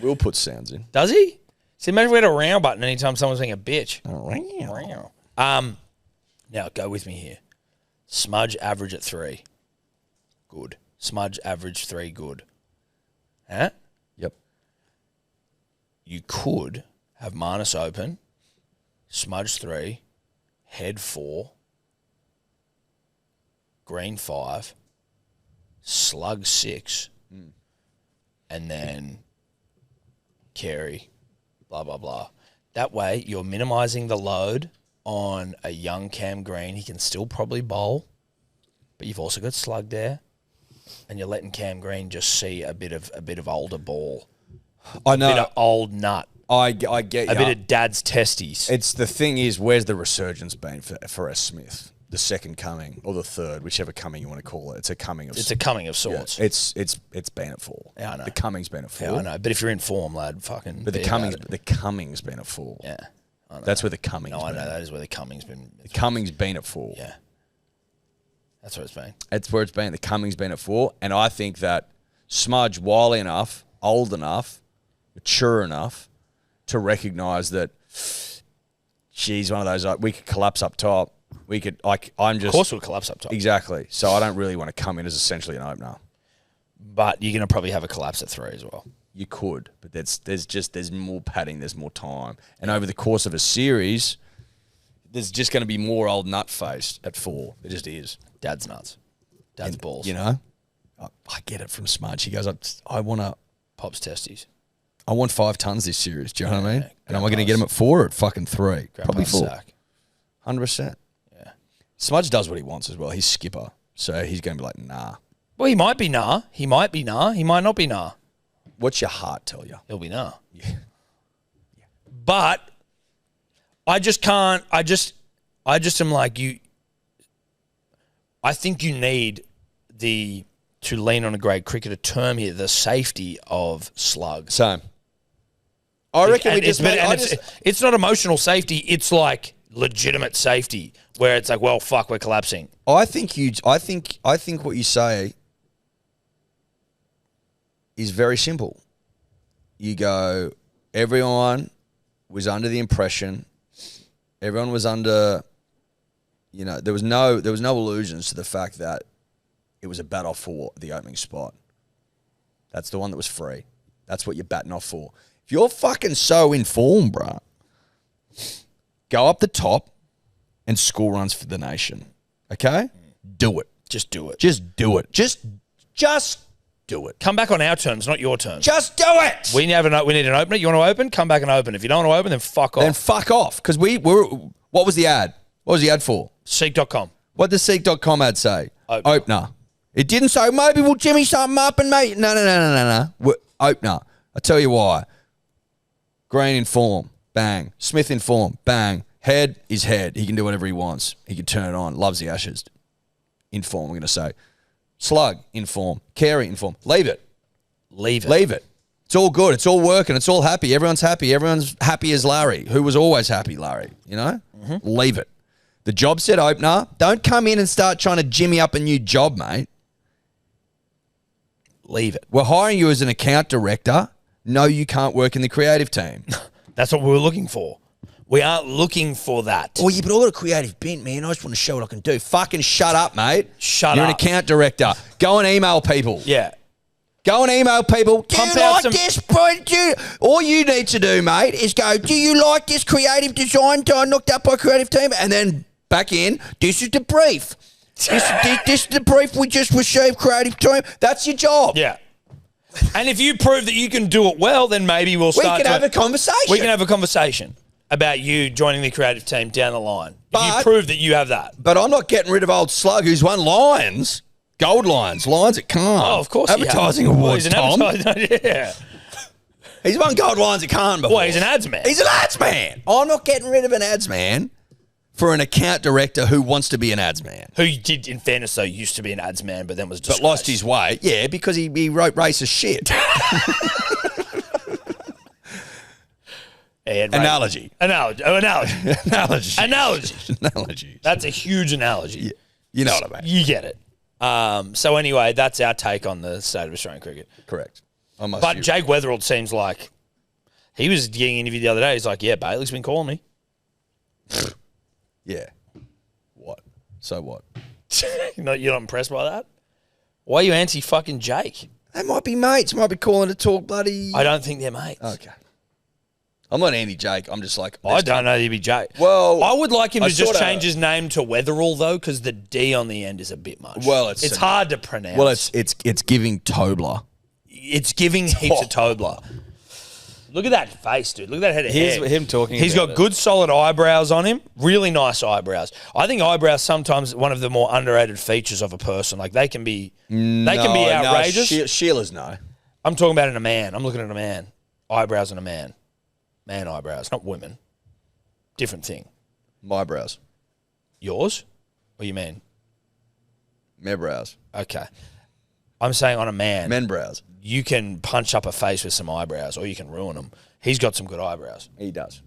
We'll put sounds in. Does he? See, imagine we had a row button anytime someone's being a bitch. Row. Now, go with me here. Smudge average at 3. Good. Smudge average 3. Good. Huh? Yep. You could have Marnus open, Smudge 3, Head 4, Green 5, Slug 6, and then Carey, blah, blah, blah. That way, you're minimising the load on a young Cam Green. He can still probably bowl, but you've also got Slug there, and you're letting Cam Green just see a bit of older ball. I know. A bit of old nut. I get you. A bit of dad's testes. It's the thing is, where's the resurgence been for S. Smith? The second coming or the third, whichever coming you want to call it. It's a coming of sorts. Yeah, it's been at 4. Yeah, I know. The coming's been at 4. Yeah, I know. But if you're in form, lad, fucking. But the coming's been at 4. Yeah, I know. That's where the coming's been. No, I know that is where the coming's been. The coming's been at 4. Yeah, that's where it's been. That's where it's been. The coming's been at 4, and I think that Smudge, wily enough, old enough, mature enough to recognise that she's one of those we could collapse up top. We could of course we'll collapse up top. Exactly. So I don't really want to come in as essentially an opener. But you're going to probably have a collapse at 3 as well. You could, but there's more padding, there's more time. And over the course of a series, there's just going to be more old nut faced at 4. It just is. Dad's nuts. Dad's balls. You know? I get it from Smudge. He goes, I want Pop's testes. 5 tons this series. Do you know what I mean? Yeah, And am I going to get him at 4 or at fucking 3? Probably Grandpa's 4. sack. 100%. Yeah. Smudge does what he wants as well. He's skipper. So he's going to be like, nah. Well, he might be nah. He might be nah. He might not be nah. What's your heart tell you? He'll be nah. Yeah. But I just can't. I just am like you. I think you need to lean on a great cricketer term here, the safety of slugs. Same. I reckon we just it's not emotional safety. It's like legitimate safety where it's like, well, fuck, we're collapsing. I think what you say is very simple. You go, everyone was under the impression, everyone was under, there was no illusions to the fact that it was a bat off for the opening spot. That's the one that was free. That's what you're batting off for. If you're fucking so informed, bruh, go up the top and score runs for the nation. Okay? Do it. Just do it. Just do it. Just do it. Come back on our terms, not your terms. Just do it. We need an opener. You want to open? Come back and open. If you don't want to open, then fuck off. Then fuck off. Because what was the ad? What was the ad for? Seek.com. What did the Seek.com ad say? Opener. It didn't say, maybe we'll jimmy something up and maybe... No. Opener. I'll tell you why. Green in form. Bang. Smith in form. Bang. Head is head. He can do whatever he wants. He can turn it on. Loves the Ashes. In form, I'm going to say. Slug in form. Carey in form. Leave it. Leave it. It's all good. It's all working. It's all happy. Everyone's happy. Everyone's happy as Larry, who was always happy, Larry. You know? Mm-hmm. Leave it. The job said opener. Don't come in and start trying to jimmy up a new job, mate. Leave it. We're hiring you as an account director. No, you can't work in the creative team. That's what we were looking for. We aren't looking for that. Oh, yeah, but I've got a creative bent, man. I just want to show what I can do. Fucking shut up, mate. Shut You're up. an account director. Go and email people. Yeah. Go and email people. Do Pump you out like some- this? All you need to do, mate, is go, do you like this creative design knocked up by creative team? And then back in, this is the brief. This is the brief we just received, creative team. That's your job. Yeah. And if you prove that you can do it well, then maybe we'll We start can have a conversation. We can have a conversation about you joining the creative team down the line. If you But- prove that you have that. But I'm not getting rid of old Slug who's won Lions. Gold Lions. Lions at Cannes. Oh, of course he has. Advertising Well, awards, he's an Tom. yeah. He's won Gold Lions at Cannes before. Well, he's an ads man. He's an ads man. I'm not getting rid of an ads man for an account director who wants to be an ads man. Who did, in fairness, though, used to be an ads man, but then was But disgraced. lost his way. Yeah, because he wrote racist shit. Analogy. Analogy. Analogy. That's a huge analogy. Yeah. You know what I mean. You get it. So anyway, that's our take on the state of Australian cricket. Correct. But Jake Weatherald seems like he was getting interviewed the other day. He's like, yeah, Bailey's been calling me. Yeah. What? So what? You're not impressed by that? Why are you anti-fucking Jake? They might be mates. Might be calling to talk bloody... I don't think they're mates. Okay. I'm not anti-Jake. I'm just like... I don't know he'd be Jake. Well, I would like him I to just sorta- change his name to Weatherall, though, because the D on the end is a bit much. Well, it's hard to pronounce. Well, it's giving Tobler. It's giving heaps of Tobler. Look at that face, dude. Look at that head of hair. Here's him talking He's about got it. good, solid eyebrows on him. Really nice eyebrows. I think eyebrows sometimes one of the more underrated features of a person. Like they can be outrageous. No, Sheila's no. I'm talking about in a man. I'm looking at a man. Eyebrows in a man. Man eyebrows, not women. Different thing. My brows. Yours? What do you mean? My brows. Okay. I'm saying on a man. Men brows. You can punch up a face with some eyebrows or you can ruin them. He's got some good eyebrows. He does.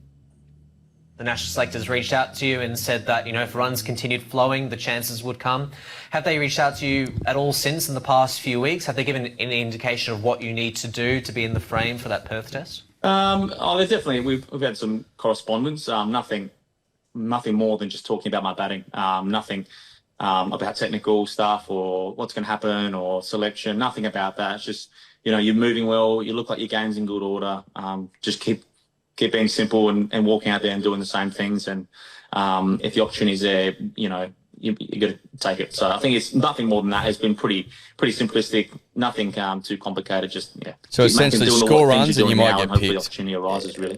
The national selectors reached out to you and said that, if runs continued flowing, the chances would come. Have they reached out to you at all since in the past few weeks? Have they given any indication of what you need to do to be in the frame for that Perth test? There's definitely we've had some correspondence. Nothing more than just talking about my batting. Nothing about technical stuff or what's going to happen or selection. Nothing about that. It's just you're moving well. You look like your game's in good order. Just keep being simple and walking out there and doing the same things. And if the opportunity's there, you got to take it. So I think it's nothing more than that. It's been pretty simplistic. Nothing too complicated. Just So essentially, score runs and you might get hopefully picked. The opportunity arises. Really,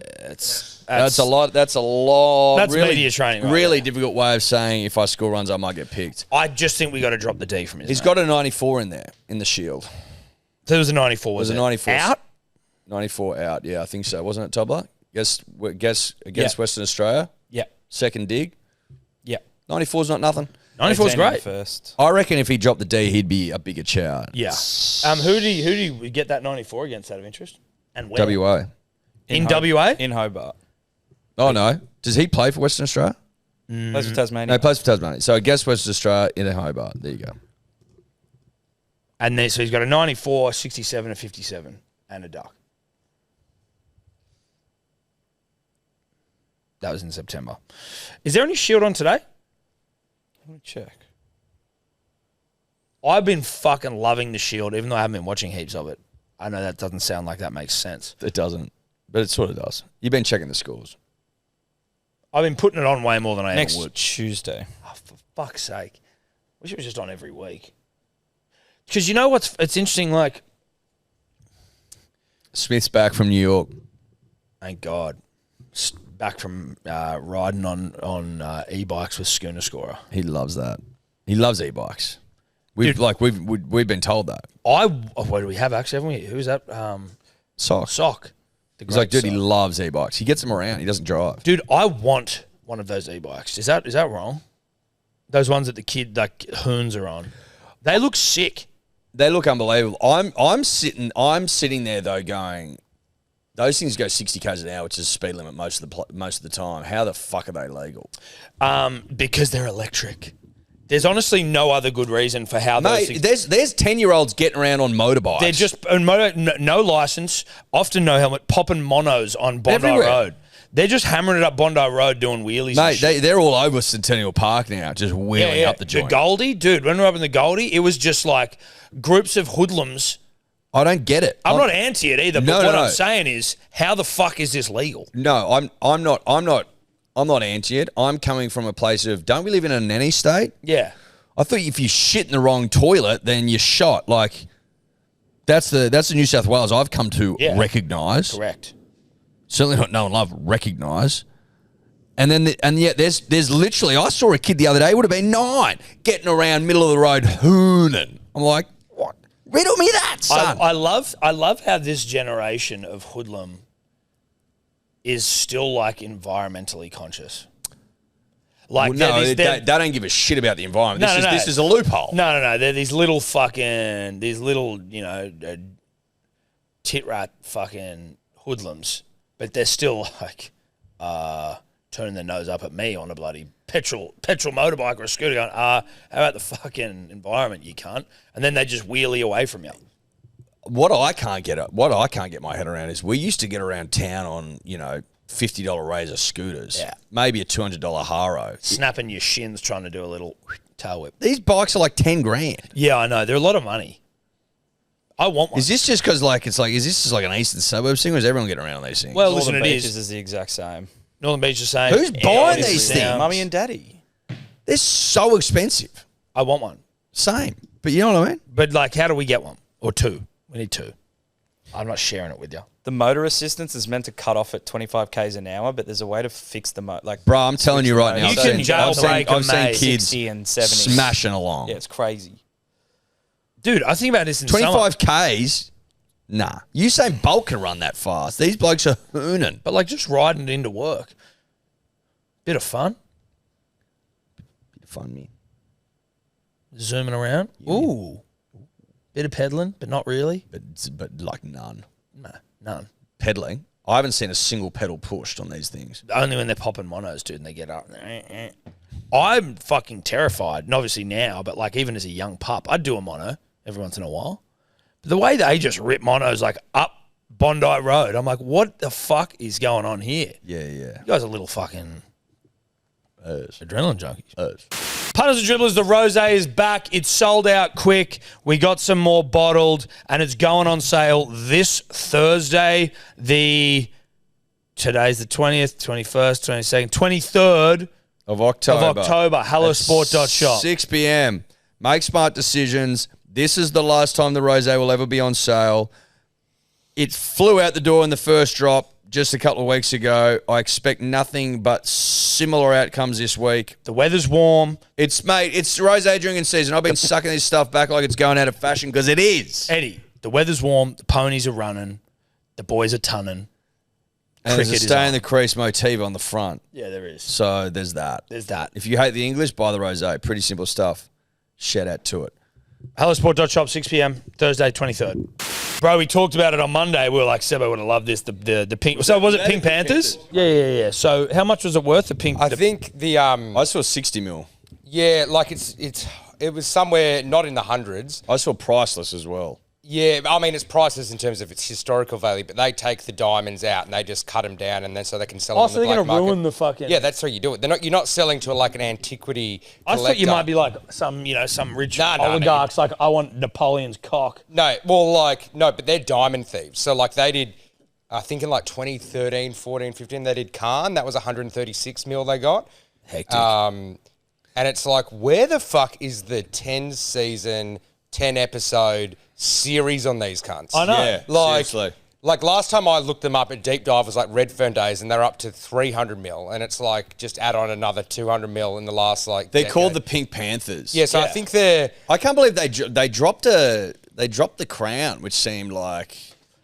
That's a lot. That's a lot. That's really, media training. Right really there. difficult way of saying if I score runs, I might get picked. I just think we got to drop the D from his. He's got a 94 in there in the Shield. So it was a 94. Was It it was a 94 out? 94 out. Yeah, I think so. Wasn't it, Tobler? Guess against Yeah. Western Australia. Yeah. Second dig. Yeah. 94's not nothing. 94 is great. First. I reckon if he dropped the D, he'd be a bigger chow. Yeah. Who do you get that 94 against out of interest? And where? WA. In WA? In Hobart. Oh, no. Does he play for Western Australia? Plays for Tasmania. No, he plays for Tasmania. So I guess Western Australia in Hobart. There you go. And then so he's got a 94, 67, a 57, and a duck. That was in September. Is there any Shield on today? Let me check. I've been fucking loving the Shield, even though I haven't been watching heaps of it. I know that doesn't sound like that makes sense. It doesn't. But it sort of does. You've been checking the scores. I've been putting it on way more than I Next ever would. Tuesday. Oh, for fuck's sake. Wish it was just on every week. Because you know what's it's interesting, like, Smith's back from New York. thank God, back from riding on e-bikes with Schooner Scorer. He loves that. He loves e-bikes. We've been told that. What do we have actually? Haven't we? Who's that? Sock. Sock. The He's like, great dude, he Sock. loves e-bikes. He gets them around. He doesn't drive. Dude, I want one of those e-bikes. Is that wrong? Those ones that the kid like hoons are on. They look sick. They look unbelievable. I'm sitting there though, going, those things go 60 k's an hour, which is the speed limit most of the time. How the fuck are they legal? Because they're electric. There's honestly no other good reason for how those Mate, things... there's 10-year-olds getting around on motorbikes. They're just no license, often no helmet, popping monos on Bondi Everywhere. Road. They're just hammering it up Bondi Road doing wheelies. and Mate, shit. they're all over Centennial Park now, just wheeling up the joint. The Goldie, dude, when we were up in the Goldie, it was just like groups of hoodlums. I don't get it. I'm not anti it either, but No, what no. I'm saying is, how the fuck is this legal? No, I'm not anti it. I'm coming from a place of, don't we live in a nanny state? Yeah. I thought if you shit in the wrong toilet, then you're shot. Like, that's the New South Wales I've come to recognise. Correct. Certainly not know and love, recognise. And then yet there's literally, I saw a kid the other day, would have been 9, getting around middle of the road hooning. I'm like, what? Riddle me that, son. I love how this generation of hoodlum is still like environmentally conscious. Like Well, no, they're- they don't give a shit about the environment. No, no. This is a loophole. No. They're these little, tit rat fucking hoodlums, but they're still like turning their nose up at me on a bloody petrol motorbike or a scooter going, how about the fucking environment, you cunt? And then they just wheelie away from you. What I can't get my head around is we used to get around town on, $50 Razor scooters. Yeah. Maybe a $200 Haro. Snapping your shins trying to do a little tail whip. These bikes are like 10 grand. Yeah, I know. They're a lot of money. I want one. Is this just because is this just like an eastern suburbs thing, or is everyone getting around on these things? Well, Northern listen, it Beaches is. is the exact same. Northern Beach is saying. Who's buying this these is things? Mummy and Daddy. They're so expensive. I want one. Same. But you know what I mean? But, like, how do we get one? Or two? We need two. I'm not sharing it with you. The motor assistance is meant to cut off at 25 k's an hour, but there's a way to fix the Bro, I'm telling you right now. You can jailbreak I've seen mate. kids 60 and 70. smashing along. Yeah, it's crazy. Dude, I think about this in summer. 25 Ks? Nah. Usain Bolt can run that fast. These blokes are hooning. But, like, just riding it into work. Bit of fun. Fun, me. Zooming around. Ooh. Bit of pedaling, but not really. But like none. No, none. Pedaling. I haven't seen a single pedal pushed on these things. Only when they're popping monos, dude, and they get up. I'm fucking terrified. And obviously now, but like even as a young pup, I'd do a mono every once in a while. But the way they just rip monos like up Bondi Road, I'm like, what the fuck is going on here? Yeah. You guys are little fucking adrenaline junkies. Punters and Dribblers, the rosé is back. It's sold out quick. We got some more bottled, and it's going on sale this Thursday. Today's the 20th, 21st, 22nd, 23rd of October. Hellosport.shop. 6 p.m. Make smart decisions. This is the last time the rosé will ever be on sale. It flew out the door in the first drop just a couple of weeks ago. I expect nothing but similar outcomes this week. The weather's warm. It's rosé drinking season. I've been sucking this stuff back like it's going out of fashion because it is. Eddie, the weather's warm. The ponies are running. The boys are tunning. And there's a stay in the crease motif on the front. Yeah, there is. So there's that. There's that. If you hate the English, buy the rosé. Pretty simple stuff. Shout out to it. Hellosport.shop, 6 p.m, Thursday, 23rd. Bro, we talked about it on Monday. We were like, Sebo would have loved this. The pink. So was it Pink Panthers? Yeah. So how much was it worth, the pink? I think the I saw 60 mil. Yeah, like it was somewhere not in the hundreds. I saw priceless as well. Yeah, I mean it's priceless in terms of its historical value, but they take the diamonds out and they just cut them down, and then so they can sell them. Oh, on so the they're black going to market. ruin the fucking. Yeah, that's how you do it. You're not selling to like an antiquity collector. I thought you might be like some rich oligarchs. Like, I want Napoleon's cock. No, well, no, but they're diamond thieves. So like they did, I think in like 2013, 14, 15, they did Khan. That was 136 mil they got. Hectic. And it's like, where the fuck is the 10 season, 10 episode series on these cunts? I know. Yeah, seriously. Like last time I looked them up at Deep Dive was like Redfern days, and they're up to 300 mil, and it's like just add on another 200 mil in the last They're decade. called the Pink Panthers. Yeah, so I think they're. I can't believe they dropped the crown, which seemed like.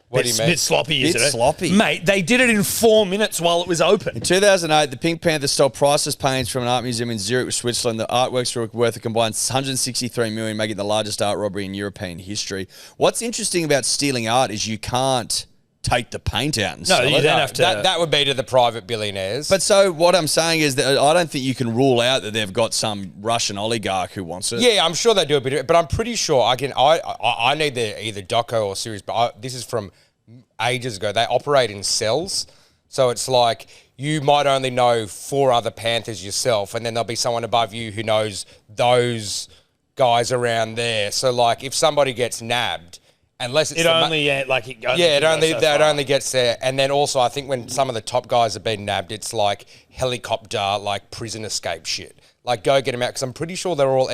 What do you mean? Bit sloppy, isn't it? Sloppy. Mate, they did it in 4 minutes while it was open. In 2008, the Pink Panthers stole priceless paintings from an art museum in Zurich, Switzerland. The artworks were worth a combined 163 million, making it the largest art robbery in European history. What's interesting about stealing art is you can't take the paint out and sell you it. don't have to. That would be to the private billionaires. But so what I'm saying is that I don't think you can rule out that they've got some Russian oligarch who wants it. yeah, I'm sure they do a bit of it, but I'm pretty sure I need either doco or series, but this is from ages ago. They operate in cells, so it's like you might only know 4 other Panthers yourself, and then there'll be someone above you who knows those guys around there. So like if somebody gets nabbed, unless it's It only gets there. And then also I think when some of the top guys have been nabbed, it's like helicopter, like prison escape shit. Like, go get them out, because I'm pretty sure they're all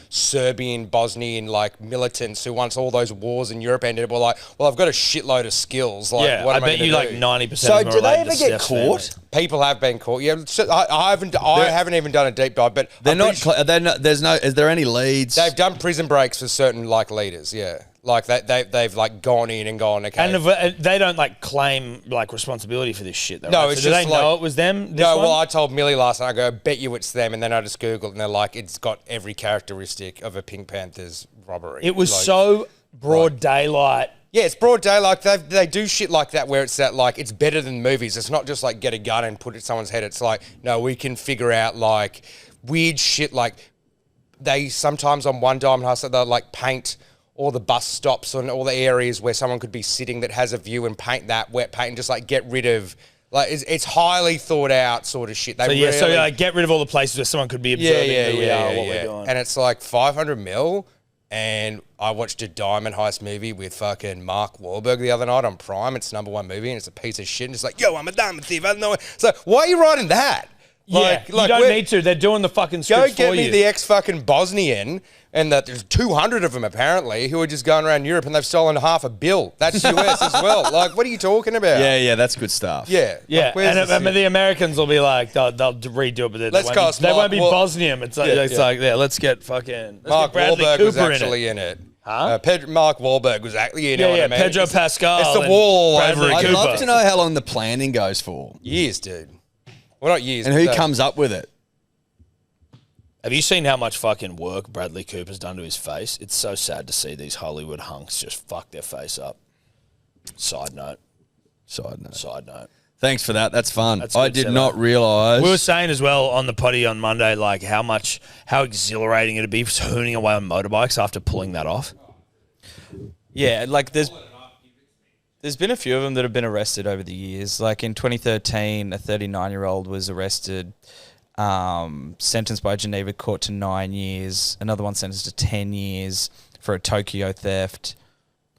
Serbian, Bosnian, militants who once all those wars in Europe ended were like, well, I've got a shitload of skills. Like, Yeah, what I am I bet gonna you do? 90% So of them do are they related ever to get Steph's caught? family. People have been caught. Yeah, so I haven't even done a deep dive, but They're I'm not. pretty sure Is there any leads? they've done prison breaks for certain leaders. Yeah, like they've gone in and gone. Okay, And they don't claim responsibility for this shit though. No, right? it's So do just they know it was them? No, well, I told Millie last night, I go, I bet you it's them. And then I just Googled, and they're like, it's got every characteristic of a Pink Panthers robbery. It was so broad daylight. Yeah, it's broad daylight. They do shit like that where it's that, it's better than movies. It's not just get a gun and put it in someone's head. It's like, no, we can figure out weird shit. They sometimes on one diamond hustle, they'll paint all the bus stops and all the areas where someone could be sitting that has a view, and paint that wet paint and just get rid of. It's highly thought out sort of shit. They get rid of all the places where someone could be observing who we are, what we're doing. And it's 500 mil. And I watched a Diamond Heist movie with fucking Mark Wahlberg the other night on Prime. It's #1 movie, and it's a piece of shit. And it's yo, I'm a diamond thief. I don't know. So why are you writing that? You don't need to. They're doing the fucking scripts Go get for me you. the ex-fucking Bosnian, and that there's 200 of them apparently who are just going around Europe, and they've stolen $500 million. That's US as well. What are you talking about? Yeah, that's good stuff. Yeah. Yeah, and the Americans will be they'll redo it, but they won't be Bosnian. It's let's get fucking Mark Bradley Wahlberg Cooper was actually in it. Huh? Mark Wahlberg was actually in it. Yeah, I mean. Pedro Pascal. It's the and wall all Bradley over. I'd Cooper. love to know how long the planning goes for, Years, dude. Well, not years. and but who comes up with it. Have you seen how much fucking work Bradley Cooper's done to his face? It's so sad to see these Hollywood hunks just fuck their face up. Side note. Thanks for that. That's fun. That's I good did setup. not realise. We were saying as well on the potty on Monday, how exhilarating it'd be hooning away on motorbikes after pulling that off. Yeah, there's been a few of them that have been arrested over the years. In 2013, a 39-year-old was arrested sentenced by a Geneva court to 9 years. Another one sentenced to 10 years for a Tokyo theft.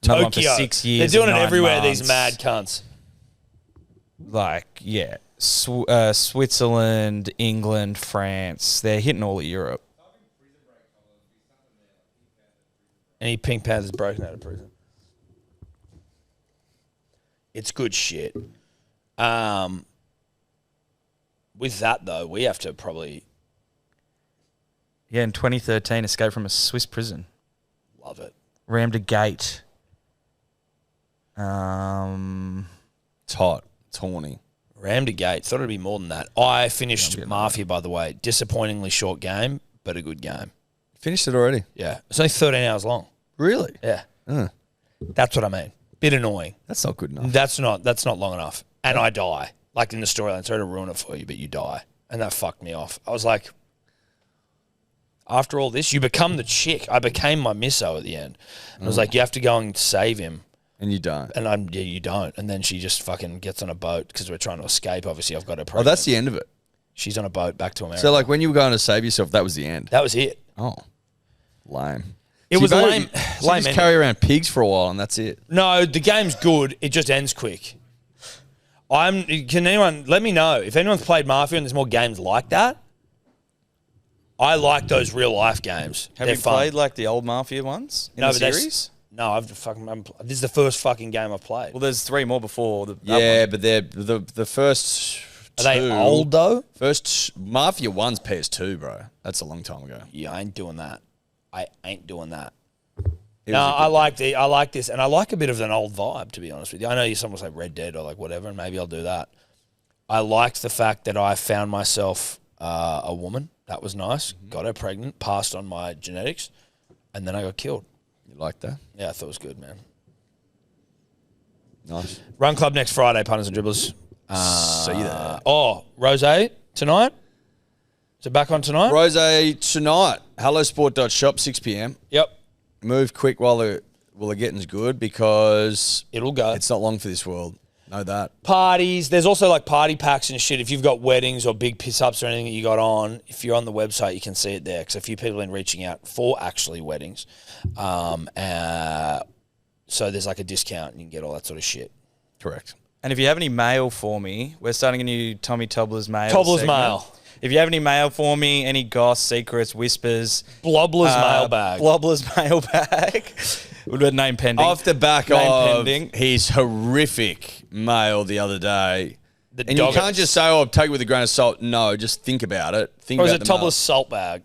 Another one for 6 years. They're doing and it 9 everywhere, months. these mad cunts. Like, yeah. Switzerland, England, France. They're hitting all of Europe. Any Pink Panthers broken out of prison. It's good shit. With that, though, we have to probably... Yeah, in 2013, escaped from a Swiss prison. Love it. Rammed a gate. It's hot. It's horny. Rammed a gate. Thought it'd be more than that. I finished Mafia, by the way. Disappointingly short game, but a good game. Finished it already? Yeah. It's only 13 hours long. Really? Yeah. That's what I mean. Bit annoying. That's not good enough. That's not long enough. And I die. Like in the storyline. Sorry to ruin it for you, but you die. And that fucked me off. I was like, after all this, you become the chick. I became my misso at the end. And I was like, you have to go and save him. And you don't. And you don't. And then she just fucking gets on a boat because we're trying to escape. Obviously, I've got her Oh, pregnant. that's the end of it. She's on a boat back to America. So, like, when you were going to save yourself, that was the end. That was it. Oh, lame. It So was you a better- lame. so you lame just ending. carry around pigs for a while, and that's it. No, the game's good. It just ends quick. Can anyone let me know if anyone's played Mafia and there's more games like that? I like those real life games. Have They're you fun. played like the old Mafia ones in the but that's- series? No, this is the first fucking game I've played. Well, there's 3 more before that Yeah, one. but they're the first. Are they two- old though? First Mafia 1's PS2, bro. That's a long time ago. Yeah, I ain't doing that. I ain't doing that. It No, was a good I like this, and I like a bit of an old vibe, to be honest with you. I know someone will say Red Dead or like whatever, and maybe I'll do that. I liked the fact that I found myself a woman. That was nice. Got her pregnant, passed on my genetics, and then I got killed. You like that? Yeah, I thought it was good, man. Nice. Run Club next Friday, punters and dribblers. See you there. Oh, Rose tonight? Is it back on tonight? Rose tonight. Hellosport.shop, 6 p.m. Yep. Move quick while the getting's good because It'll go. it's not long for this world. Know that. Parties. There's also like party packs and shit. If you've got weddings or big piss-ups or anything that you got on, if you're on the website, you can see it there because a few people have been reaching out for actually weddings. So there's like a discount and you can get all that sort of shit. Correct. And if you have any mail for me, we're starting a new Tommy Tobbler's mail. Tobbler's segment. mail. If you have any mail for me, any goss, secrets, whispers, Blobbler's mailbag. Blobbler's mailbag. Would be name pending. Off the back Name of pending. his horrific mail the other day. The And you Doggett. can't just say, oh, take it with a grain of salt. No, just think about it. Think Or is about it the mail. Tobbler's salt bag?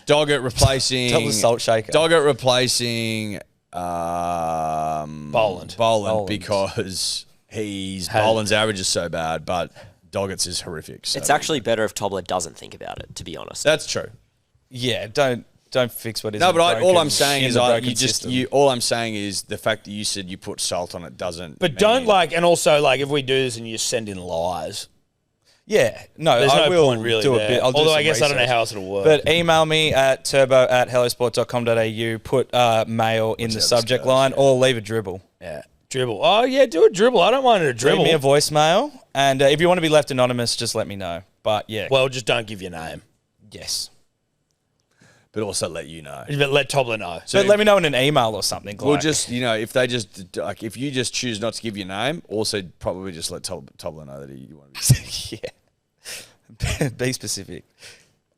Doggett replacing... Tobbler's salt shaker. Doggett replacing... Boland. Boland because Boland's average is so bad, but Doggett's is horrific. So. It's actually better if Tobler doesn't think about it, to be honest. That's true. Yeah, don't fix what isn't No, but all broken I'm saying in is the broken system. all I'm saying is the fact that you said you put salt on it doesn't. But mean- don't and also if we do this and you send in lies, Yeah, no, there's I no will point really do a there. bit. I'll do Although some I guess I don't know research. how else it'll work. But email me at turbo@hellosport.com.au, put mail in the subject line, or leave a dribble. yeah, dribble. Oh yeah, do a dribble. I don't mind a dribble. Leave me a voicemail, and if you want to be left anonymous, just let me know. But yeah, Well, just don't give your name. yes. but also let you know. But let Tobbler know. So let me know in an email or something. Well, like- just if they just if you just choose not to give your name, also probably just let Tobler know that you want to be. yeah, be specific.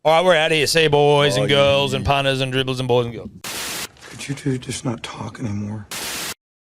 All right, we're out of here. See you, boys Oh, and girls and punters and dribblers and boys and girls. Could you two just not talk anymore?